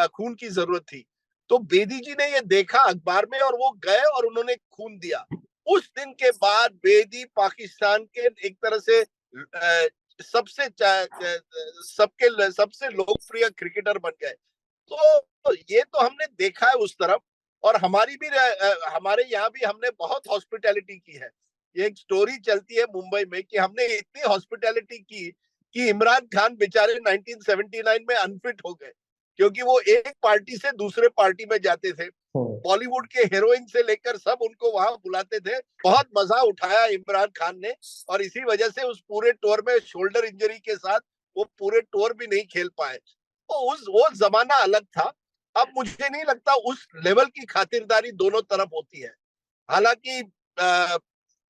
खून की जरूरत थी। तो बेदी जी ने ये देखा अखबार में और वो गए और उन्होंने खून दिया। उस दिन के बाद बेदी पाकिस्तान के एक तरह से सबसे लोकप्रिय क्रिकेटर बन गए। तो ये तो हमने देखा है उस तरफ, और हमारे यहाँ भी हमने बहुत हॉस्पिटैलिटी की है। ये एक स्टोरी चलती है मुंबई में कि हमने इतनी हॉस्पिटैलिटी की कि इमरान खान बेचारे 1979 में अनफिट हो गए, क्योंकि वो एक पार्टी से दूसरे पार्टी में जाते थे। बॉलीवुड के हीरोइन से लेकर सब उनको वहां बुलाते थे। बहुत मजा उठाया इमरान खान ने, और इसी वजह से उस पूरे टूर में शोल्डर इंजरी के साथ वो पूरे टूर भी नहीं खेल पाए। तो वो जमाना अलग था। अब मुझे नहीं लगता उस लेवल की खातिरदारी दोनों तरफ होती है। हालांकि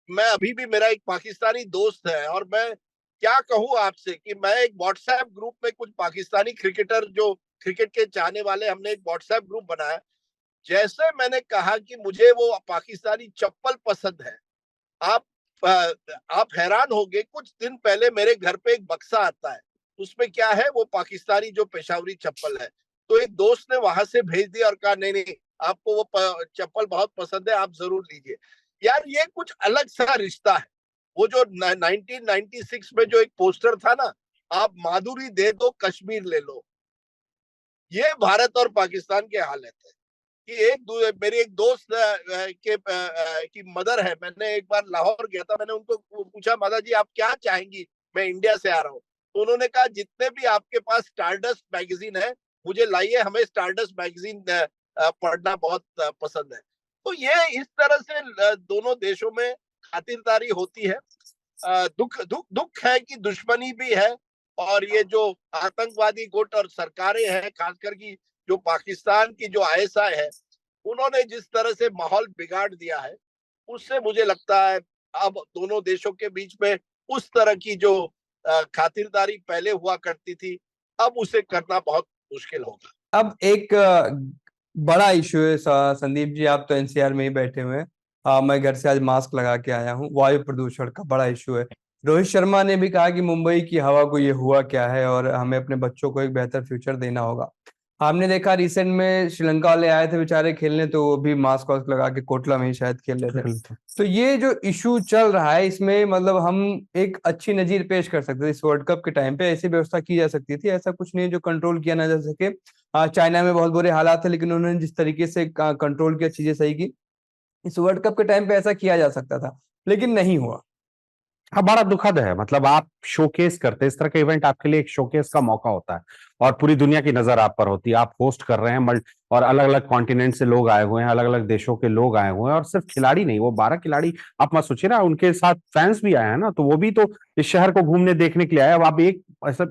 मैं अभी भी, मेरा एक पाकिस्तानी दोस्त है, और मैं क्या कहूँ आपसे कि मैं एक व्हाट्सएप ग्रुप में कुछ पाकिस्तानी क्रिकेटर जो क्रिकेट के चाहने वाले, हमने एक व्हाट्सएप ग्रुप बनाया। जैसे मैंने कहा कि मुझे वो पाकिस्तानी चप्पल पसंद है, आप हैरान होंगे। कुछ दिन पहले मेरे घर पे एक बक्सा आता है, उसमें क्या है, वो पाकिस्तानी जो पेशावरी चप्पल है। तो एक दोस्त ने वहां से भेज दिया और कहा नहीं नहीं, आपको वो चप्पल बहुत पसंद है, आप जरूर लीजिए। यार ये कुछ अलग सा रिश्ता है। वो जो 1996 में जो एक पोस्टर था ना, आप माधुरी दे दो कश्मीर ले लो, ये भारत और पाकिस्तान के हालत है। कि मेरी एक दोस्त की मदर है, मैंने एक बार लाहौर गया था, मैंने उनको पूछा, माता जी आप क्या चाहेंगी, मैं इंडिया से आ रहा हूँ। तो उन्होंने कहा जितने भी आपके पास स्टारडस्ट मैगजीन है मुझे लाइए, हमें स्टारडस्ट मैगजीन पढ़ना बहुत पसंद है। तो ये इस तरह से दोनों देशों में खातिरदारी होती है। दुख है कि दुश्मनी भी है, और ये जो आतंकवादी गुट और सरकारें हैं, खासकर की जो पाकिस्तान की जो आईएसआई है, उन्होंने जिस तरह से माहौल बिगाड़ दिया है, उससे मुझे लगता है अब दोनों देशों के बीच में उस तरह की जो खातिरदारी पहले हुआ करती थी, अब उसे करना बहुत मुश्किल होगा। अब एक बड़ा इशू है संदीप जी, आप तो एनसीआर में ही बैठे हुए हैं, मैं घर से आज मास्क लगा के आया हूँ। वायु प्रदूषण का बड़ा इशू है। रोहित शर्मा ने भी कहा कि मुंबई की हवा को ये हुआ क्या है और हमें अपने बच्चों को एक बेहतर फ्यूचर देना होगा। हमने देखा रिसेंट में श्रीलंका वाले आए थे बेचारे खेलने, तो वो भी मास्क वास्क लगा के कोटला में ही शायद खेल रहे थे। तो ये जो इशू चल रहा है, इसमें मतलब हम एक अच्छी नजीर पेश कर सकते थे। इस वर्ल्ड कप के टाइम पे ऐसी व्यवस्था की जा सकती थी, ऐसा कुछ नहीं जो कंट्रोल किया ना जा सके। चाइना में बहुत बुरे हालात थे, लेकिन उन्होंने जिस तरीके से कंट्रोल किया, चीजें सही की। इस वर्ल्ड कप के टाइम पे ऐसा किया जा सकता था, लेकिन नहीं हुआ। हाँ, बड़ा दुखद है। मतलब आप शोकेस करते हैं, इस तरह का इवेंट आपके लिए एक शोकेस का मौका होता है, और पूरी दुनिया की नजर आप पर होती है। आप होस्ट कर रहे हैं, और अलग अलग कॉन्टिनेंट से लोग आए हुए हैं, अलग अलग देशों के लोग आए हुए हैं, और सिर्फ खिलाड़ी नहीं, वो 12 खिलाड़ी आप मत सोचिए ना, उनके साथ फैंस भी आए हैं ना, तो वो भी तो इस शहर को घूमने देखने के लिए आए। अब आप एक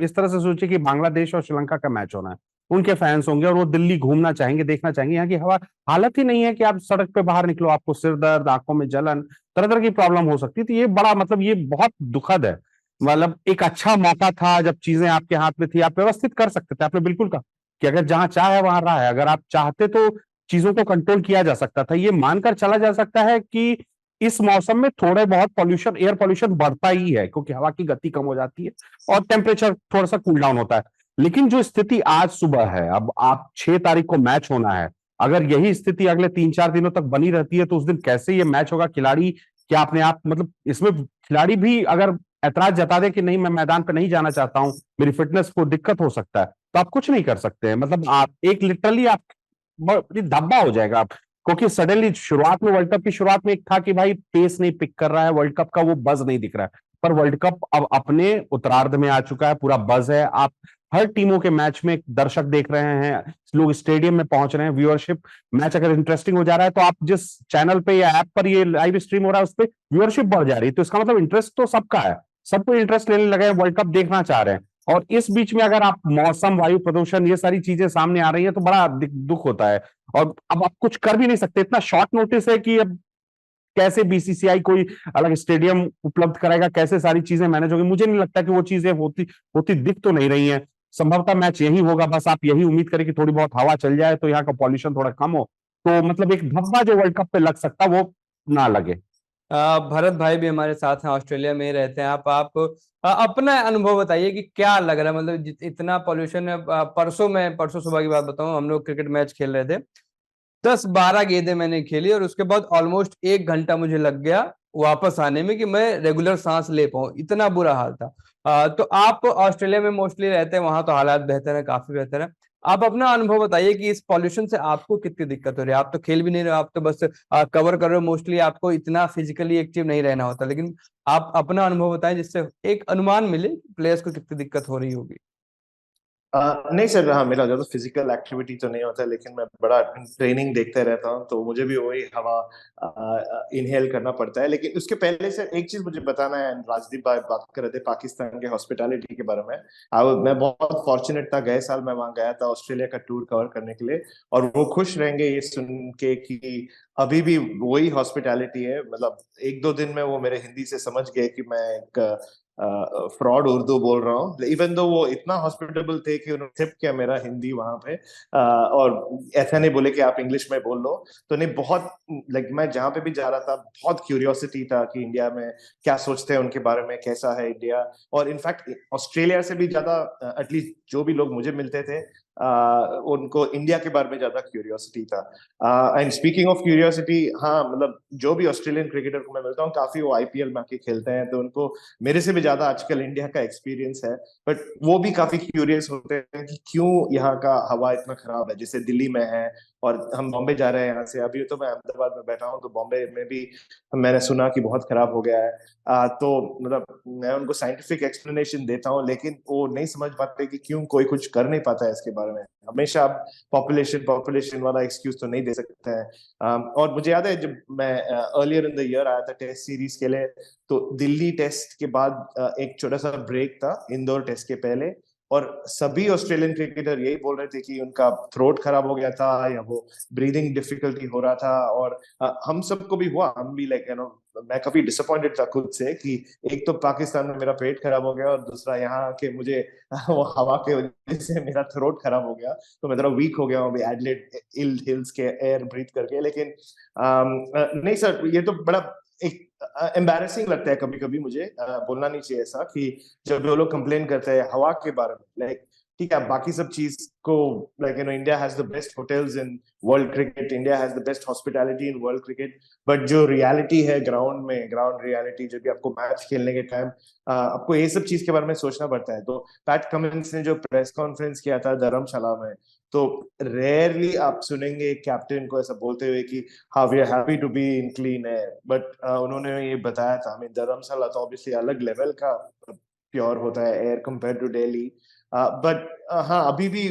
इस तरह से सोचिए कि बांग्लादेश और श्रीलंका का मैच होना है, उनके फैंस होंगे और वो दिल्ली घूमना चाहेंगे, देखना चाहेंगे। यहाँ की हवा हालत ही नहीं है कि आप सड़क पे बाहर निकलो, आपको सिर दर्द, आंखों में जलन, तरह तरह की प्रॉब्लम हो सकती है। तो ये बड़ा, मतलब ये बहुत दुखद है। मतलब एक अच्छा मौका था जब चीजें आपके हाथ में थी, आप व्यवस्थित कर सकते थे। आपने बिल्कुल कहा कि अगर जहां चाह है वहां राह है, अगर आप चाहते तो चीजों को कंट्रोल किया जा सकता था। ये मानकर चला जा सकता है कि इस मौसम में थोड़े बहुत पॉल्यूशन, एयर पॉल्यूशन बढ़ता ही है, क्योंकि हवा की गति कम हो जाती है और टेम्परेचर थोड़ा सा कूल डाउन होता है। लेकिन जो स्थिति आज सुबह है, अब आप 6 तारीख को मैच होना है, अगर यही स्थिति अगले 3-4 दिनों तक बनी रहती है तो उस दिन कैसे ये मैच होगा? खिलाड़ी क्या अपने आप, मतलब इसमें खिलाड़ी भी अगर ऐतराज जता दे कि नहीं मैं मैदान पे नहीं जाना चाहता हूं, मेरी फिटनेस को दिक्कत हो सकता है, तो आप कुछ नहीं कर सकते हैं। मतलब आप एक लिटरली आप धब्बा हो जाएगा आप, क्योंकि सडनली शुरुआत में, वर्ल्ड कप की शुरुआत में एक था कि भाई पेस नहीं पिक कर रहा है, वर्ल्ड कप का वो बज नहीं दिख रहा है, पर वर्ल्ड कप अब अपने उत्तरार्ध में आ चुका है, पूरा बज है। आप हर टीमों के मैच में दर्शक देख रहे हैं, लोग स्टेडियम में पहुंच रहे हैं, व्यूअरशिप, मैच अगर इंटरेस्टिंग हो जा रहा है तो आप जिस चैनल पे या ऐप पर ये लाइव स्ट्रीम हो रहा है उस पर व्यूअरशिप बढ़ जा रही है। तो इसका मतलब इंटरेस्ट तो सबका है, सबको इंटरेस्ट लेने लगे हैं, वर्ल्ड कप देखना चाह रहे हैं। और इस बीच में अगर आप मौसम, वायु प्रदूषण, ये सारी चीजें सामने आ रही है तो बड़ा दुख होता है। और अब आप कुछ कर भी नहीं सकते, इतना शॉर्ट नोटिस है कि अब कैसे बीसीसीआई कोई अलग स्टेडियम उपलब्ध कराएगा, कैसे सारी चीजें मैनेज होगी? मुझे नहीं लगता कि वो चीजें होती दिख तो नहीं रही हैं। संभवतः मैच यही होगा, बस आप यही उम्मीद करें कि थोड़ी बहुत हवा चल जाए तो यहाँ का पॉल्यूशन थोड़ा कम हो, तो मतलब एक धब्बा जो वर्ल्ड कप पे लग सकता वो ना लगे। भरत भाई भी हमारे साथ हैं, ऑस्ट्रेलिया में ही रहते हैं। आप अपना अनुभव बताइए कि क्या लग रहा है, मतलब इतना पॉल्यूशन है। परसों सुबह की बात बताऊं, हम लोग क्रिकेट मैच खेल रहे थे, 10-12 गेंदें मैंने खेली और उसके बाद ऑलमोस्ट 1 घंटा मुझे लग गया वापस आने में कि मैं रेगुलर सांस ले पाऊं, इतना बुरा हाल था। तो आप ऑस्ट्रेलिया में मोस्टली रहते हैं, वहां तो हालात बेहतर है, काफी बेहतर है। आप अपना अनुभव बताइए कि इस पॉल्यूशन से आपको कितनी दिक्कत हो रही है। आप तो खेल भी नहीं रहे हो, आप तो बस कवर कर रहे हो, मोस्टली आपको इतना फिजिकली एक्टिव नहीं रहना होता, लेकिन आप अपना अनुभव बताएं जिससे एक अनुमान मिले प्लेयर्स को कितनी दिक्कत हो रही होगी। नहीं सर, हाँ मेरा ज्यादा फिजिकल एक्टिविटी तो नहीं होता, लेकिन मैं बड़ा ट्रेनिंग देखते रहता हूँ, तो मुझे भी वही हवा इनहेल करना पड़ता है। लेकिन उसके पहले से एक चीज मुझे बताना है, राजदीप भाई बात कर रहे थे पाकिस्तान के हॉस्पिटैलिटी के बारे में। मैं बहुत फॉर्चुनेट था, गए साल मैं वहां गया था ऑस्ट्रेलिया का टूर कवर करने के लिए, और वो खुश रहेंगे ये सुन के कि अभी भी वही हॉस्पिटैलिटी है। मतलब 1-2 दिन में वो मेरे हिंदी से समझ गए कि मैं एक फ्रॉड उर्दू बोल रहा हूँ, इवन दो वो इतना हॉस्पिटेबल थे कि उन्होंने एक्सेप्ट किया मेरा हिंदी वहां पे, और ऐसा नहीं बोले कि आप इंग्लिश में बोल लो। तो नहीं, बहुत लाइक मैं जहाँ पे भी जा रहा था बहुत क्यूरियोसिटी था कि इंडिया में क्या सोचते हैं उनके बारे में, कैसा है इंडिया। और इनफैक्ट ऑस्ट्रेलिया से भी ज्यादा एटलीस्ट जो भी लोग मुझे मिलते थे उनको इंडिया के बारे में ज्यादा क्यूरियोसिटी था। एंड स्पीकिंग ऑफ क्यूरियोसिटी, हाँ मतलब जो भी ऑस्ट्रेलियन क्रिकेटर को मैं मिलता हूँ काफी वो आईपीएल में आके खेलते हैं, तो उनको मेरे से भी ज्यादा आजकल इंडिया का एक्सपीरियंस है। बट वो भी काफी क्यूरियस होते हैं कि क्यों यहाँ का हवा इतना खराब है, जैसे दिल्ली में है और हम बॉम्बे जा रहे हैं यहाँ से। अभी तो मैं अहमदाबाद में बैठा हूँ, तो बॉम्बे में भी मैंने सुना कि बहुत खराब हो गया है। तो मतलब मैं उनको साइंटिफिक एक्सप्लेनेशन देता हूँ, लेकिन वो नहीं समझ पाते कि क्यों कोई कुछ कर नहीं पाता है इसके बारे में। हमेशा आप पॉपुलेशन वाला एक्सक्यूज तो नहीं दे सकते हैं। और मुझे याद है जब मैं अर्लियर इन द ईयर आया था टेस्ट सीरीज के लिए, तो दिल्ली टेस्ट के बाद एक छोटा सा ब्रेक था इंदौर टेस्ट के पहले, और सभी ऑस्ट्रेलियन क्रिकेटर यही बोल रहे थे कि उनका थ्रोट खराब हो गया था या वो ब्रीदिंग डिफिकल्टी हो रहा था। और हम सबको भी हुआ, हम भी लाइक मैं काफी डिसअपॉइंटेड था खुद से कि एक तो पाकिस्तान में मेरा पेट खराब हो गया, और दूसरा यहाँ के मुझे वो हवा के वजह से मेरा थ्रोट खराब हो गया, तो मैं थोड़ा वीक हो गया हूँ अभी एडलेड हिल्स के एयर ब्रीथ करके। लेकिन नहीं सर, ये तो बड़ा एक एम्बैरेसिंग लगता है कभी कभी मुझे, बोलना नहीं चाहिए ऐसा, कि जब वो लोग कंप्लेन करते हैं हवा के बारे में। लाइक ठीक है, बाकी सब चीज को like India has the best hotels in world cricket, India has the best hospitality in world cricket, but जो रियलिटी है ग्राउंड में, ग्राउंड रियलिटी, जब भी आपको मैच खेलने के टाइम आपको ये सब चीज के बारे में सोचना पड़ता है। तो पैट कमिंस ने जो प्रेस कॉन्फ्रेंस किया था धर्मशाला में, तो रेयरली आप सुनेंगे कैप्टन को ऐसा बोलते हुए कि हाँ we are happy to be in clean air. But उन्होंने ये बताया था, धर्मशाला तो ऑब्वियसली अलग लेवल का प्योर होता है air compare to Delhi, but हाँ अभी भी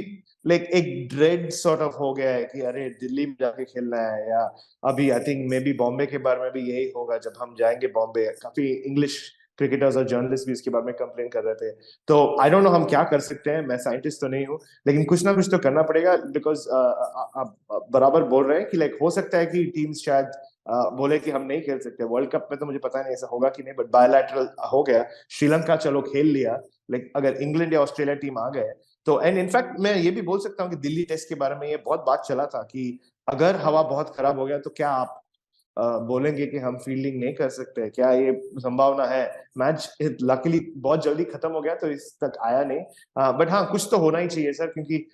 लाइक एक ड्रेड सॉर्ट ऑफ हो गया है कि अरे दिल्ली में जाके खेलना है। या अभी I think may be Bombay के बारे में भी यही होगा, जब हम जाएंगे बॉम्बे काफी इंग्लिश क्रिकेटर्स और जर्नलिस्ट भी इसके बारे में कंप्लेन कर रहे थे। तो आई डोंट नो हम क्या कर सकते हैं, मैं साइंटिस्ट तो नहीं हूँ, लेकिन कुछ ना कुछ तो करना पड़ेगा। बिकॉज आप बराबर बोल रहे हैं कि लाइक हो सकता है कि टीम्स शायद बोले कि हम नहीं खेल सकते वर्ल्ड कप में, तो मुझे पता नहीं ऐसा होगा कि नहीं, बट बायलैटरल हो गया, श्रीलंका चलो खेल लिया, लाइक अगर इंग्लैंड या ऑस्ट्रेलिया टीम आ गए तो। एंड इनफैक्ट मैं ये भी बोल सकता हूँ कि दिल्ली टेस्ट के बारे में ये बहुत बात चला था कि अगर हवा बहुत खराब हो गया तो क्या आप बोलेंगे कि हम फील्डिंग नहीं कर सकते, क्या ये संभावना है? मैच लकीली बहुत जल्दी खत्म हो गया तो इस तक आया नहीं, बट हाँ कुछ तो होना ही चाहिए सर, क्योंकि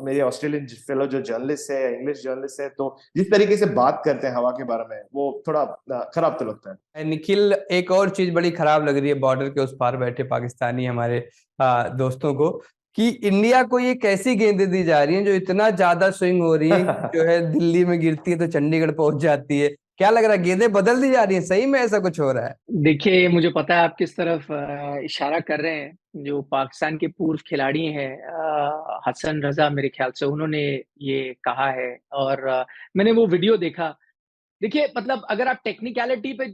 मेरे ऑस्ट्रेलियन फेलो जो जर्नलिस्ट है, इंग्लिश जर्नलिस्ट है, तो जिस तरीके से बात करते हैं हवा के बारे में वो थोड़ा खराब तो लगता है। निखिल, एक और चीज बड़ी खराब लग रही है बॉर्डर के उस पार बैठे पाकिस्तानी हमारे दोस्तों को, कि इंडिया को ये कैसी गेंदें दी जा रही हैं जो इतना ज्यादा स्विंग हो रही है, जो है दिल्ली में गिरती है तो चंडीगढ़ पहुंच जाती है। क्या लग रहा है, गेंदें बदल दी जा रही हैं? सही में ऐसा कुछ हो रहा है? देखिए, मुझे पता है आप किस तरफ इशारा कर रहे हैं। जो पाकिस्तान के पूर्व खिलाड़ी हैं हसन रजा, मेरे ख्याल से उन्होंने ये कहा है, और मैंने वो वीडियो देखा। देखिए, मतलब अगर आप टेक्निकलिटी पे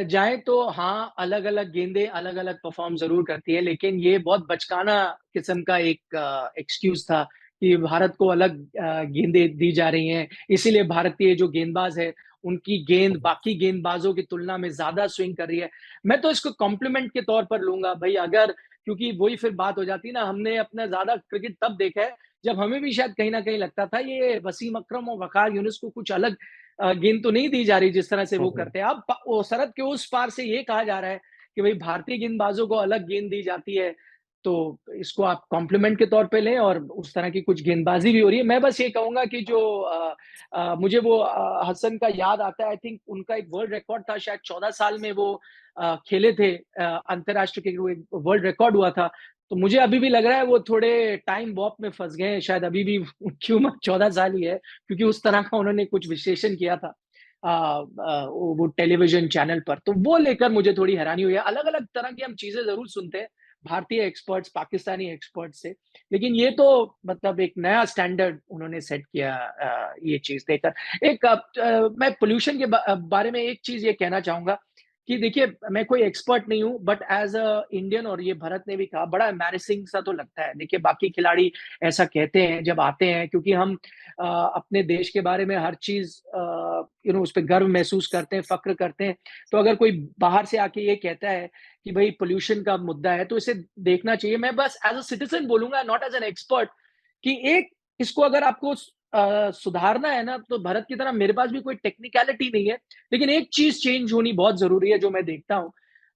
जाएं तो हाँ, अलग अलग गेंदें अलग अलग परफॉर्म जरूर करती है, लेकिन ये बहुत बचकाना किस्म का एक एक्सक्यूज था कि भारत को अलग गेंदें दी जा रही हैं, इसीलिए भारतीय जो गेंदबाज है उनकी गेंद बाकी गेंदबाजों की तुलना में ज्यादा स्विंग कर रही है। मैं तो इसको कॉम्प्लीमेंट के तौर पर लूंगा भाई, अगर, क्योंकि वही फिर बात हो जाती है ना, हमने अपना ज्यादा क्रिकेट तब देखा है जब हमें भी शायद कहीं ना कहीं लगता था ये वसीम अकरम और वकार यूनिस को कुछ अलग गेंद तो नहीं दी जा रही जिस तरह से वो करते हैं। अब वो सरहद के उस पार से ये कहा जा रहा है कि भाई भारतीय गेंदबाजों को अलग गेंद दी जाती है, तो इसको आप कॉम्प्लीमेंट के तौर पे लें, और उस तरह की कुछ गेंदबाजी भी हो रही है। मैं बस ये कहूंगा कि जो मुझे वो हसन का याद आता है, आई थिंक उनका एक वर्ल्ड रिकॉर्ड था, शायद 14 साल में वो खेले थे अंतरराष्ट्रीय क्रिकेट, वर्ल्ड रिकॉर्ड हुआ था। तो मुझे अभी भी लग रहा है वो थोड़े टाइम बॉम्ब में फंस गए हैं, शायद अभी भी उनकी उम्र 14 साल ही है, क्योंकि उस तरह का उन्होंने कुछ विश्लेषण किया था वो टेलीविजन चैनल पर। तो वो लेकर मुझे थोड़ी हैरानी हुई है। अलग अलग तरह की हम चीजें जरूर सुनते हैं, भारतीय एक्सपर्ट्स, पाकिस्तानी एक्सपर्ट्स से, लेकिन ये तो मतलब एक नया स्टैंडर्ड उन्होंने सेट किया ये चीज देकर। एक मैं पोल्यूशन के बारे में एक चीज ये कहना चाहूंगा कि देखिए, मैं कोई एक्सपर्ट नहीं हूं, बट एज अ इंडियन, और ये भरत ने भी कहा, बड़ा एम्बैरेसिंग सा तो लगता है। देखिए, बाकी खिलाड़ी ऐसा कहते हैं जब आते हैं, क्योंकि हम अपने देश के बारे में हर चीज उस पर गर्व महसूस करते हैं, फक्र करते हैं। तो अगर कोई बाहर से आके ये कहता है कि भाई पोल्यूशन का मुद्दा है, तो इसे देखना चाहिए। मैं बस एज अ सिटीजन बोलूंगा, नॉट एज एन एक्सपर्ट, कि एक इसको अगर आपको सुधारना है ना, तो भारत की तरह मेरे पास भी कोई टेक्निकलिटी नहीं है, लेकिन एक चीज चेंज होनी बहुत जरूरी है जो मैं देखता हूं।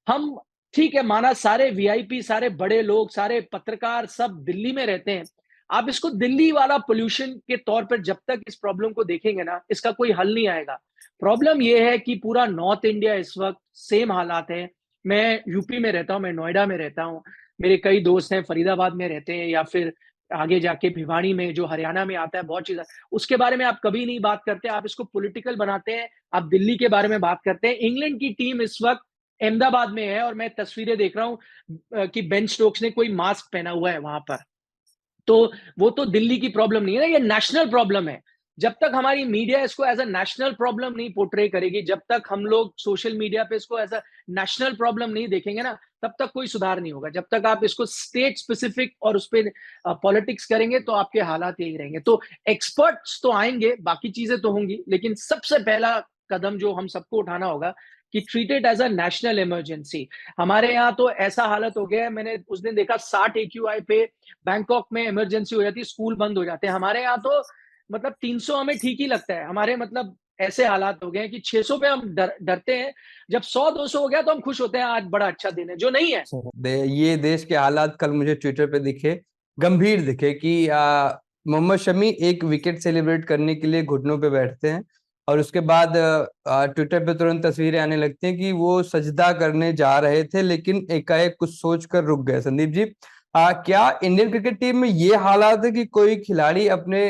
हम, ठीक है, माना सारे वीआईपी, सारे बड़े लोग, सारे पत्रकार सब दिल्ली में रहते हैं, आप इसको दिल्ली वाला पोल्यूशन के तौर पर जब तक इस प्रॉब्लम को देखेंगे ना, इसका कोई हल नहीं आएगा। प्रॉब्लम यह है कि पूरा नॉर्थ इंडिया इस वक्त सेम हालात है। मैं यूपी में रहता हूं, मैं नोएडा में रहता हूं, मेरे कई दोस्त हैं फरीदाबाद में रहते हैं, या फिर आगे जाके भिवानी में, जो हरियाणा में आता है, बहुत चीज। उसके बारे में आप कभी नहीं बात करते, आप इसको पॉलिटिकल बनाते हैं। आप दिल्ली के बारे में बात करते हैं। इंग्लैंड की टीम इस वक्त अहमदाबाद में है, और मैं तस्वीरें देख रहा हूं कि बेन स्टोक्स ने कोई मास्क पहना हुआ है वहां पर। तो वो तो दिल्ली की प्रॉब्लम नहीं है ना, ये नेशनल प्रॉब्लम है। जब तक हमारी मीडिया इसको एज अ नेशनल प्रॉब्लम नहीं पोर्ट्रे करेगी, जब तक हम लोग सोशल मीडिया पे इसको एज अ नेशनल प्रॉब्लम नहीं देखेंगे ना, तब तक कोई सुधार नहीं होगा। जब तक आप इसको स्टेट स्पेसिफिक और उस पर पॉलिटिक्स करेंगे, तो आपके हालात यही रहेंगे। तो एक्सपर्ट्स तो आएंगे, बाकी चीजें तो होंगी, लेकिन सबसे पहला कदम जो हम सबको उठाना होगा कि treat it as a national emergency. हमारे यहाँ तो ऐसा हालत हो गया है, मैंने उस दिन देखा 60 AQI पे बैंकॉक में इमरजेंसी हो जाती है, स्कूल बंद हो जाते हैं। हमारे यहाँ तो मतलब 300 हमें ठीक ही लगता है। हमारे मतलब ऐसे हालात हो गए हैं कि 600 पे हम डरते हैं, जब 100-200 हो गया तो हम खुश होते हैं, आज बड़ा अच्छा दिन है, जो नहीं है। ये देश के हालात कल मुझे ट्विटर पे दिखे, गंभीर दिखे कि मोहम्मद शमी एक विकेट सेलिब्रेट करने के लिए घुटनों पे बैठते हैं, और उसके बाद ट्विटर पे तुरंत तस्वीरें आने लगती हैं कि वो सजदा करने जा रहे थे, लेकिन एकाएक कुछ सोच कर रुक गए। संदीप जी, क्या इंडियन क्रिकेट टीम में ये हालात है कि कोई खिलाड़ी अपने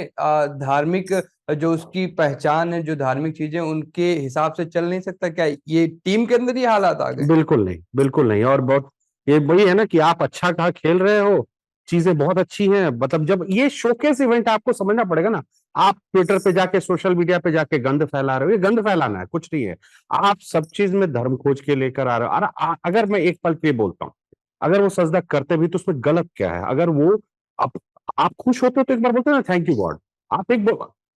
धार्मिक, जो उसकी पहचान है, जो धार्मिक चीजें, उनके हिसाब से चल नहीं सकता? क्या ये टीम के अंदर ये हालात आ गए? बिल्कुल नहीं, बिल्कुल नहीं। और बहुत ये वही है ना कि आप अच्छा कहा खेल रहे हो, चीजें बहुत अच्छी हैं, मतलब जब ये शोकेस इवेंट, आपको समझना पड़ेगा ना। आप ट्विटर पे जाके, सोशल मीडिया पे जाके गंद फैला रहे हो, ये गंद फैलाना है, कुछ नहीं है। आप सब चीज में धर्म खोज के लेकर आ रहे हो। अगर मैं एक पल के लिए बोलता हूँ, अगर वो सजदा करते भी तो उसमें गलत क्या है? अगर वो आप आप खुश होते हो तो एक बार बोलते हैं ना, थैंक यू गॉड। आप एक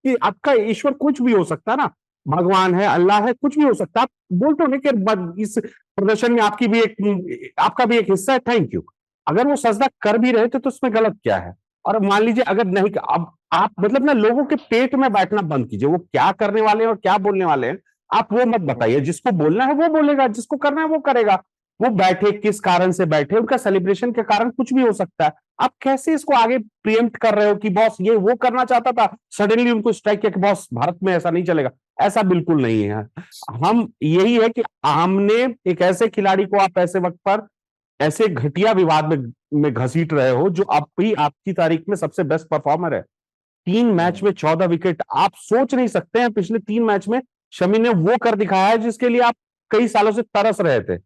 कि आपका ईश्वर कुछ भी हो सकता है ना, भगवान है, अल्लाह है, कुछ भी हो सकता है। आप बोलते हो ना कि इस प्रदर्शन में आपका भी एक हिस्सा है, थैंक यू। अगर वो सजदा कर भी रहे थे तो उसमें गलत क्या है? और मान लीजिए अगर नहीं, अब आप मतलब ना लोगों के पेट में बैठना बंद कीजिए। वो क्या करने वाले हैं और क्या बोलने वाले हैं, आप वो मत बताइए। जिसको बोलना है वो बोलेगा, जिसको करना है वो करेगा। वो बैठे किस कारण से बैठे, उनका सेलिब्रेशन के कारण कुछ भी हो सकता है। आप कैसे इसको आगे प्रिएम्प्ट कर रहे हो कि बॉस ये वो करना चाहता था, सडनली उनको स्ट्राइक किया कि बॉस भारत में ऐसा नहीं चलेगा? ऐसा बिल्कुल नहीं है। हम यही है कि हमने एक ऐसे खिलाड़ी को आप ऐसे वक्त पर ऐसे घटिया विवाद में घसीट रहे हो, जो अब भी आपकी तारीख में सबसे बेस्ट परफॉर्मर है। 3 मैच में 14 विकेट। आप सोच नहीं सकते हैं पिछले 3 मैच में शमी ने वो कर दिखाया है जिसके लिए आप कई सालों से तरस रहे थे,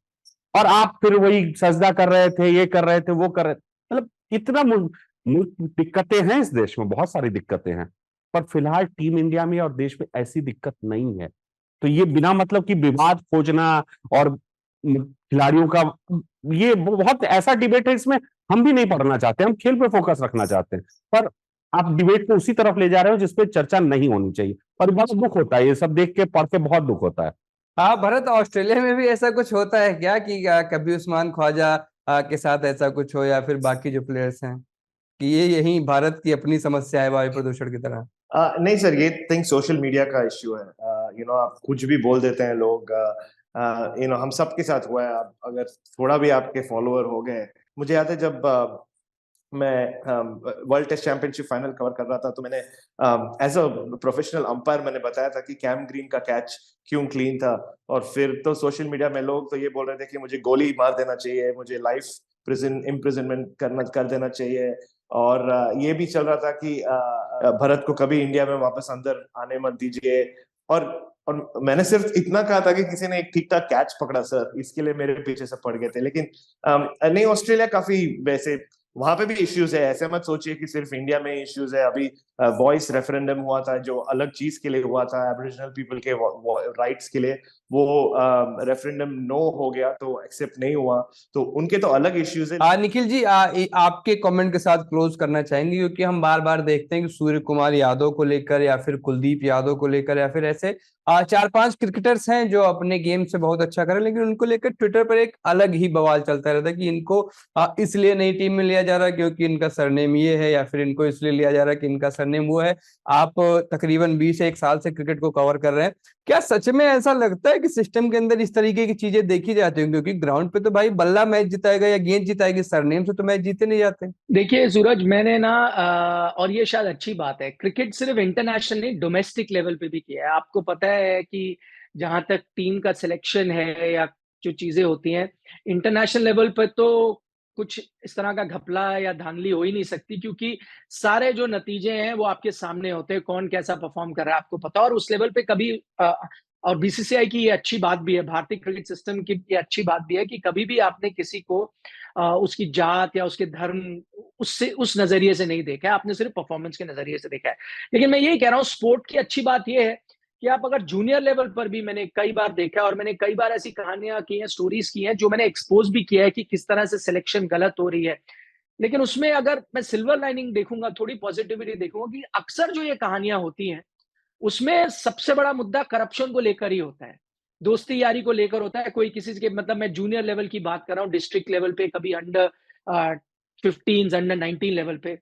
और आप फिर वही सजदा कर रहे थे, ये कर रहे थे, वो कर रहे थे। मतलब इतना दिक्कतें हैं इस देश में, बहुत सारी दिक्कतें हैं, पर फिलहाल टीम इंडिया में और देश में ऐसी दिक्कत नहीं है। तो ये बिना मतलब कि विवाद खोजना और खिलाड़ियों का, ये बहुत ऐसा डिबेट है, इसमें हम भी नहीं पढ़ना चाहते, हम खेल पे फोकस रखना चाहते हैं। पर आप डिबेट को उसी तरफ ले जा रहे हो जिसपे चर्चा नहीं होनी चाहिए, और बहुत दुख होता है ये सब देख के, पढ़ के बहुत दुख होता है। हाँ भरत, ऑस्ट्रेलिया में भी ऐसा कुछ होता है क्या कि कभी उस्मान ख्वाजा के साथ ऐसा कुछ हो, या फिर बाकी जो प्लेयर्स हैं, कि ये यही भारत की अपनी समस्या है वायु प्रदूषण की तरह? नहीं सर, ये थिंक सोशल मीडिया का इश्यू है। आप कुछ भी बोल देते हैं लोग। हम सबके साथ हुआ है। आप अगर थोड़ा भी आपके फॉलोअर हो गए, मुझे याद है जब मैं world test championship final cover कर रहा था, तो मैंने एज अ प्रोफेशनल अंपायर मैंने बताया था कि कैम ग्रीन का कैच क्यों क्लीन था। और फिर तो सोशल मीडिया में लोग तो ये बोल रहे थे कि मुझे गोली मार देना चाहिए, मुझे लाइफ इम्प्रिजनमेंट कर देना चाहिए। और ये भी चल रहा था कि भरत को कभी इंडिया में वापस अंदर आने मत दीजिए। और मैंने सिर्फ इतना कहा था कि किसी ने एक ठीक ठाक कैच पकड़ा सर, इसके लिए मेरे पीछे सब पड़ गए थे। लेकिन नहीं, ऑस्ट्रेलिया काफी वैसे वहां पे भी इश्यूज है, ऐसे मत सोचिए कि सिर्फ इंडिया में इश्यूज है। अभी वॉइस रेफरेंडम हुआ था जो अलग चीज के लिए हुआ था, एबोरिजिनल पीपल के राइट्स के लिए, वो रेफरेंडम नो हो गया, तो एक्सेप्ट नहीं हुआ, तो उनके तो अलग इश्यूज है। निखिल जी, आपके कमेंट के साथ क्लोज करना चाहेंगे, क्योंकि हम बार बार देखते हैं कि सूर्य कुमार यादव को लेकर या फिर कुलदीप यादव को लेकर या फिर ऐसे 4-5 क्रिकेटर्स हैं जो अपने गेम से बहुत अच्छा करें, लेकिन उनको लेकर ट्विटर पर एक अलग ही बवाल चलता रहता है कि इनको इसलिए नई टीम में लिया जा रहा है क्योंकि इनका सरनेम ये है, या फिर इनको इसलिए लिया जा रहा है कि इनका सरनेम वो है। आप तकरीबन 20-1 साल से क्रिकेट को कवर कर रहे हैं, क्या सच में ऐसा लगता है कि सिस्टम के अंदर इस तरीके की चीजें देखी जाती हैं? क्योंकि ग्राउंड पे तो भाई बल्ला मैच जिताएगा या गेंद जिताएगी, सरनेम से तो मैच जीते नहीं जाते। देखिए सूरज, मैंने ना और ये शायद अच्छी बात है, क्रिकेट सिर्फ इंटरनेशनल नहीं डोमेस्टिक लेवल पे भी किया है। आपको पता है कि जहां तक टीम का सिलेक्शन है या जो चीजें होती हैं इंटरनेशनल लेवल पर, तो कुछ इस तरह का घपला या धांधली हो ही नहीं सकती, क्योंकि सारे जो नतीजे हैं वो आपके सामने होते हैं, कौन कैसा परफॉर्म कर रहा है आपको पता। और उस लेवल पे कभी और बीसीसीआई की ये अच्छी बात भी है, भारतीय क्रिकेट सिस्टम की ये अच्छी बात भी है कि कभी भी आपने किसी को उसकी जात या उसके धर्म उससे उस नजरिए से नहीं देखा है, आपने सिर्फ परफॉर्मेंस के नजरिए से देखा है। लेकिन मैं यही कह रहा हूँ, स्पोर्ट की अच्छी बात यह है कि आप अगर जूनियर लेवल पर भी, मैंने कई बार देखा और मैंने कई बार ऐसी कहानियां की हैं, स्टोरीज की हैं, जो मैंने एक्सपोज भी किया है कि किस तरह से सिलेक्शन गलत हो रही है। लेकिन उसमें अगर मैं सिल्वर लाइनिंग देखूंगा, थोड़ी पॉजिटिविटी देखूंगा, कि अक्सर जो ये कहानियां होती हैं उसमें सबसे बड़ा मुद्दा करप्शन को लेकर ही होता है, दोस्ती यारी को लेकर होता है। कोई किसी के, मतलब मैं जूनियर लेवल की बात कर रहा हूँ, डिस्ट्रिक्ट लेवल पे, कभी अंडर 15 अंडर 19 लेवल पे,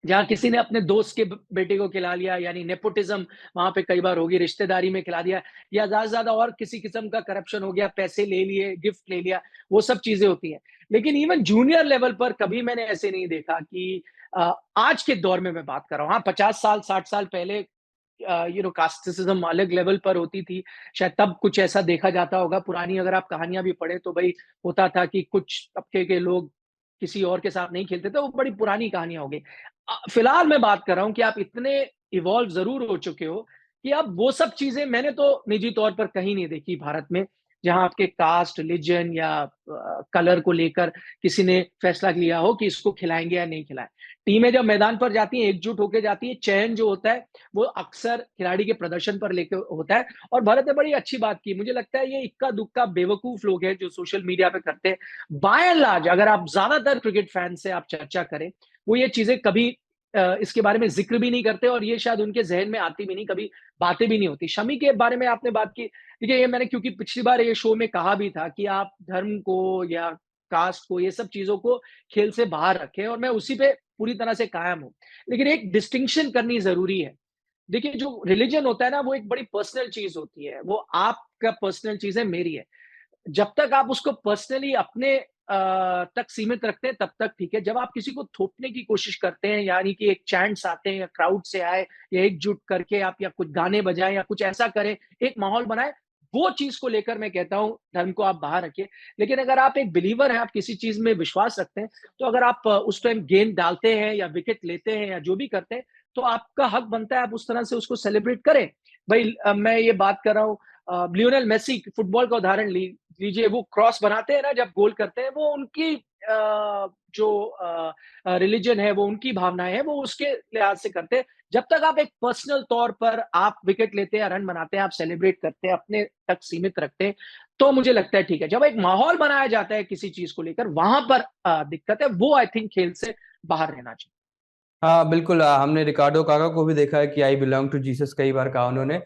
जहां किसी ने अपने दोस्त के बेटे को खिला लिया, यानी नेपोटिज्म वहां पे कई बार होगी, रिश्तेदारी में खिला दिया, या ज्यादा से ज्यादा और किसी किस्म का करप्शन हो गया, पैसे ले लिए, गिफ्ट ले लिया, वो सब चीजें होती हैं। लेकिन इवन जूनियर लेवल पर कभी मैंने ऐसे नहीं देखा कि आज के दौर में मैं बात कर रहा हूँ, हाँ 50 साल 60 साल पहले कास्टिसिज्म अलग लेवल पर होती थी, शायद तब कुछ ऐसा देखा जाता होगा। पुरानी अगर आप कहानियां भी पढ़े तो भाई होता था कि कुछ तबके के लोग किसी और के साथ नहीं खेलते थे, वो बड़ी पुरानी कहानियां हो गई। फिलहाल मैं बात कर रहा हूँ कि आप इतने इवॉल्व जरूर हो चुके हो कि अब वो सब चीजें मैंने तो निजी तौर पर कहीं नहीं देखी भारत में, जहां आपके कास्ट, रिलीजन या कलर को लेकर किसी ने फैसला लिया हो कि इसको खिलाएंगे या नहीं खिलाएं। टीमें जब मैदान पर जाती हैं, एकजुट होकर जाती है, चयन जो होता है वो अक्सर खिलाड़ी के प्रदर्शन पर लेकर होता है। और भारत ने बड़ी अच्छी बात की, मुझे लगता है ये इक्का दुक्का बेवकूफ लोग हैं जो सोशल मीडिया पे करते हैं। बाय एंड लार्ज अगर आप ज्यादातर क्रिकेट फैन से आप चर्चा करें, वो ये चीजें कभी इसके बारे में जिक्र भी नहीं करते, और ये शायद उनके जहन में आती भी नहीं, कभी बातें भी नहीं होती। शमी के बारे में आपने बात की, देखिए ये मैंने क्योंकि पिछली बार ये शो में कहा भी था कि आप धर्म को या कास्ट को, ये सब चीजों को खेल से बाहर रखें, और मैं उसी पे पूरी तरह से कायम हूं। लेकिन एक डिस्टिंक्शन करनी जरूरी है। देखिए जो रिलीजन होता है ना, वो एक बड़ी पर्सनल चीज होती है, वो आपका पर्सनल चीज है, मेरी है। जब तक आप उसको पर्सनली अपने तक सीमित रखते हैं तब तक ठीक है। जब आप किसी को थोपने की कोशिश करते हैं, यानी कि एक चैंट्स आते हैं या क्राउड से आए या एकजुट करके आप या कुछ गाने बजाएं या कुछ ऐसा करें, एक माहौल बनाए, वो चीज को लेकर मैं कहता हूं धर्म को आप बाहर रखिए। लेकिन अगर आप एक बिलीवर हैं, आप किसी चीज में विश्वास रखते हैं, तो अगर आप उस टाइम गेंद डालते हैं या विकेट लेते हैं या जो भी करते हैं, तो आपका हक बनता है आप उस तरह से उसको सेलिब्रेट करें। भाई मैं ये बात कर रहा हूँ, लियोनेल मेसी फुटबॉल का उदाहरण लीजिए, वो क्रॉस बनाते हैं ना जब गोल करते हैं, वो उनकी जो रिलीजन है, वो उनकी भावनाएं हैं, वो उसके लिहाज से करते हैं। जब तक आप एक पर्सनल तौर पर आप विकेट लेते हैं, रन बनाते हैं, आप सेलिब्रेट करते हैं, अपने तक सीमित रखते हैं, तो मुझे लगता है ठीक है। जब एक माहौल बनाया जाता है किसी चीज को लेकर, वहां पर दिक्कत है, वो आई थिंक खेल से बाहर रहना चाहिए। हाँ बिल्कुल, हमने रिकार्डो काका को भी देखा है कि आई बिलोंग टू जीसस कई बार कहा उन्होंने।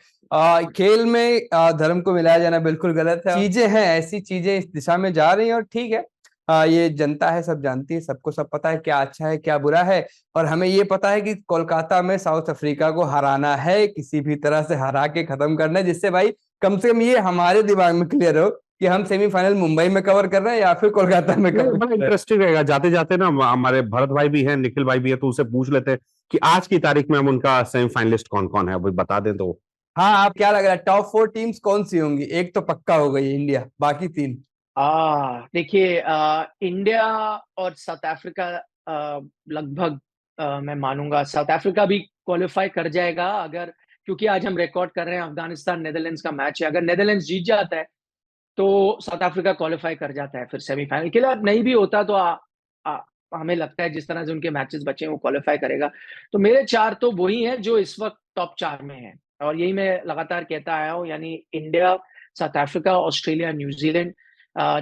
खेल में धर्म को मिलाया जाना बिल्कुल गलत है। चीजें हैं, ऐसी चीजें इस दिशा में जा रही हैं और ठीक है। ये जनता है, सब जानती है, सबको सब पता है क्या अच्छा है क्या बुरा है। और हमें ये पता है कि कोलकाता में साउथ अफ्रीका को हराना है, किसी भी तरह से हरा के खत्म करना है, जिससे भाई कम से कम ये हमारे दिमाग में क्लियर हो कि हम सेमीफाइनल मुंबई में कवर कर रहे हैं या फिर कोलकाता में कवर कर बड़ा रहे हैं? इंटरेस्टिंग रहेगा। जाते जाते ना हमारे भरत भाई भी हैं, निखिल भाई भी है, तो उसे पूछ लेते हैं कि आज की तारीख में हम उनका सेमीफाइनलिस्ट कौन कौन है, वो बता दें तो। हाँ, आप क्या लग रहा है टॉप 4 टीम्स कौन सी होंगी? एक तो पक्का हो गई इंडिया, बाकी 3। देखिए, इंडिया और साउथ अफ्रीका, लगभग मैं मानूंगा साउथ अफ्रीका भी क्वालिफाई कर जाएगा, अगर, क्योंकि आज हम रिकॉर्ड कर रहे हैं अफगानिस्तान नेदरलैंड्स का मैच है, अगर नेदरलैंड्स जीत जाता है तो साउथ अफ्रीका क्वालिफाई कर जाता है फिर सेमीफाइनल के लिए। अब नहीं भी होता तो आ, हमें लगता है जिस तरह से उनके मैचेस बचे हैं वो क्वालिफाई करेगा। तो मेरे 4 तो वही हैं जो इस वक्त टॉप 4 में हैं, और यही मैं लगातार कहता आया हूँ, यानी India, south Africa, Australia, New Zealand.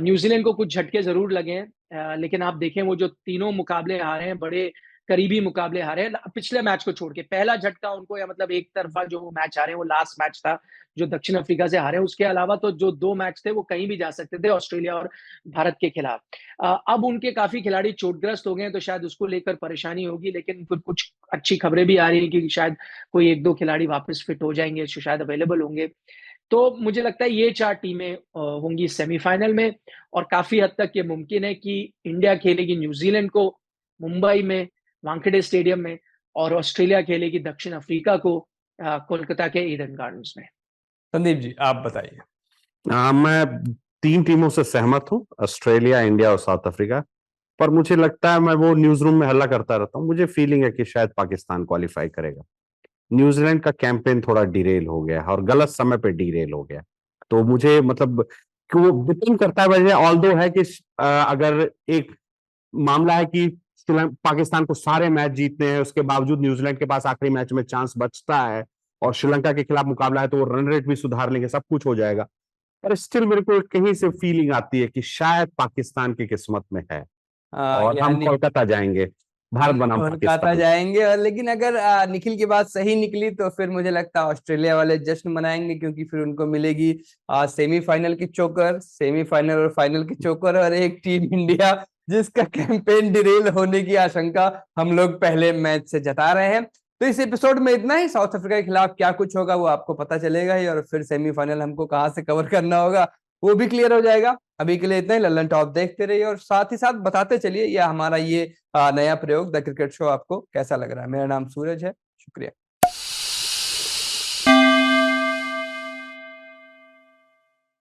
New Zealand को कुछ झटके जरूर लगे हैं, लेकिन आप देखें वो जो तीनों मुकाबले हारे हैं, बड़े करीबी मुकाबले हारे हैं, पिछले मैच को छोड़ के। पहला झटका उनको, या मतलब एक तरफा जो वो मैच हारे हैं, वो लास्ट मैच था जो दक्षिण अफ्रीका से हारे। उसके अलावा तो जो 2 मैच थे वो कहीं भी जा सकते थे, ऑस्ट्रेलिया और भारत के खिलाफ। अब उनके काफी खिलाड़ी चोटग्रस्त हो गए हैं, तो शायद उसको लेकर परेशानी होगी, लेकिन फिर कुछ अच्छी खबरें भी आ रही है कि शायद कोई 1-2 खिलाड़ी वापस फिट हो जाएंगे, जो शायद अवेलेबल होंगे। तो मुझे लगता है ये 4 टीमें होंगी सेमीफाइनल में, और काफी हद तक ये मुमकिन है कि इंडिया खेलेगी न्यूजीलैंड को मुंबई में, वानखेड़े स्टेडियम में, और ऑस्ट्रेलिया खेलेगी दक्षिण अफ्रीका को कोलकाता के ईडन गार्डन्स में। संदीप जी, आप बताइए। मैं 3 टीमों से सहमत हूँ, ऑस्ट्रेलिया, इंडिया और साउथ अफ्रीका। पर मुझे लगता है, मैं वो न्यूज रूम में हल्ला करता रहता हूँ, मुझे फीलिंग है कि शायद पाकिस्तान क्वालिफाई करेगा। न्यूजीलैंड का कैंपेन थोड़ा डिरेल हो गया और गलत समय पे डिरेल हो गया। तो मुझे मतलब कि वो डिपेंड करता है वजह, ऑल्दो है कि अगर एक मामला है कि पाकिस्तान को सारे मैच जीतने हैं, उसके बावजूद न्यूजीलैंड के पास आखिरी मैच में चांस बचता है और श्रीलंका के खिलाफ मुकाबला है, तो वो रन रेट भी सुधार लेंगे, सब कुछ हो जाएगा। पर स्टिल मेरे को कहीं से फीलिंग आती है कि शायद पाकिस्तान की किस्मत में है और हम यानी कोलकाता जाएंगे, भारत हम बनाम कोलकाता पाकिस्तान। जाएंगे, और लेकिन अगर निखिल की बात सही निकली तो फिर मुझे लगता है ऑस्ट्रेलिया वाले जश्न मनाएंगे, क्योंकि फिर उनको मिलेगी सेमीफाइनल की चोकर, सेमीफाइनल और फाइनल की चोकर, और एक टीम इंडिया जिसका कैंपेन डिरेल होने की आशंका हम लोग पहले मैच से जता रहे हैं। तो इस एपिसोड में इतना ही। साउथ अफ्रीका के खिलाफ क्या कुछ होगा वो आपको पता चलेगा ही, और फिर सेमीफाइनल हमको कहाँ से कवर करना होगा वो भी क्लियर हो जाएगा। अभी के लिए इतना ही। लल्लन टॉप देखते रहिए और साथ ही साथ बताते चलिए यह हमारा ये नया प्रयोग द क्रिकेट शो आपको कैसा लग रहा है। मेरा नाम सूरज है। शुक्रिया।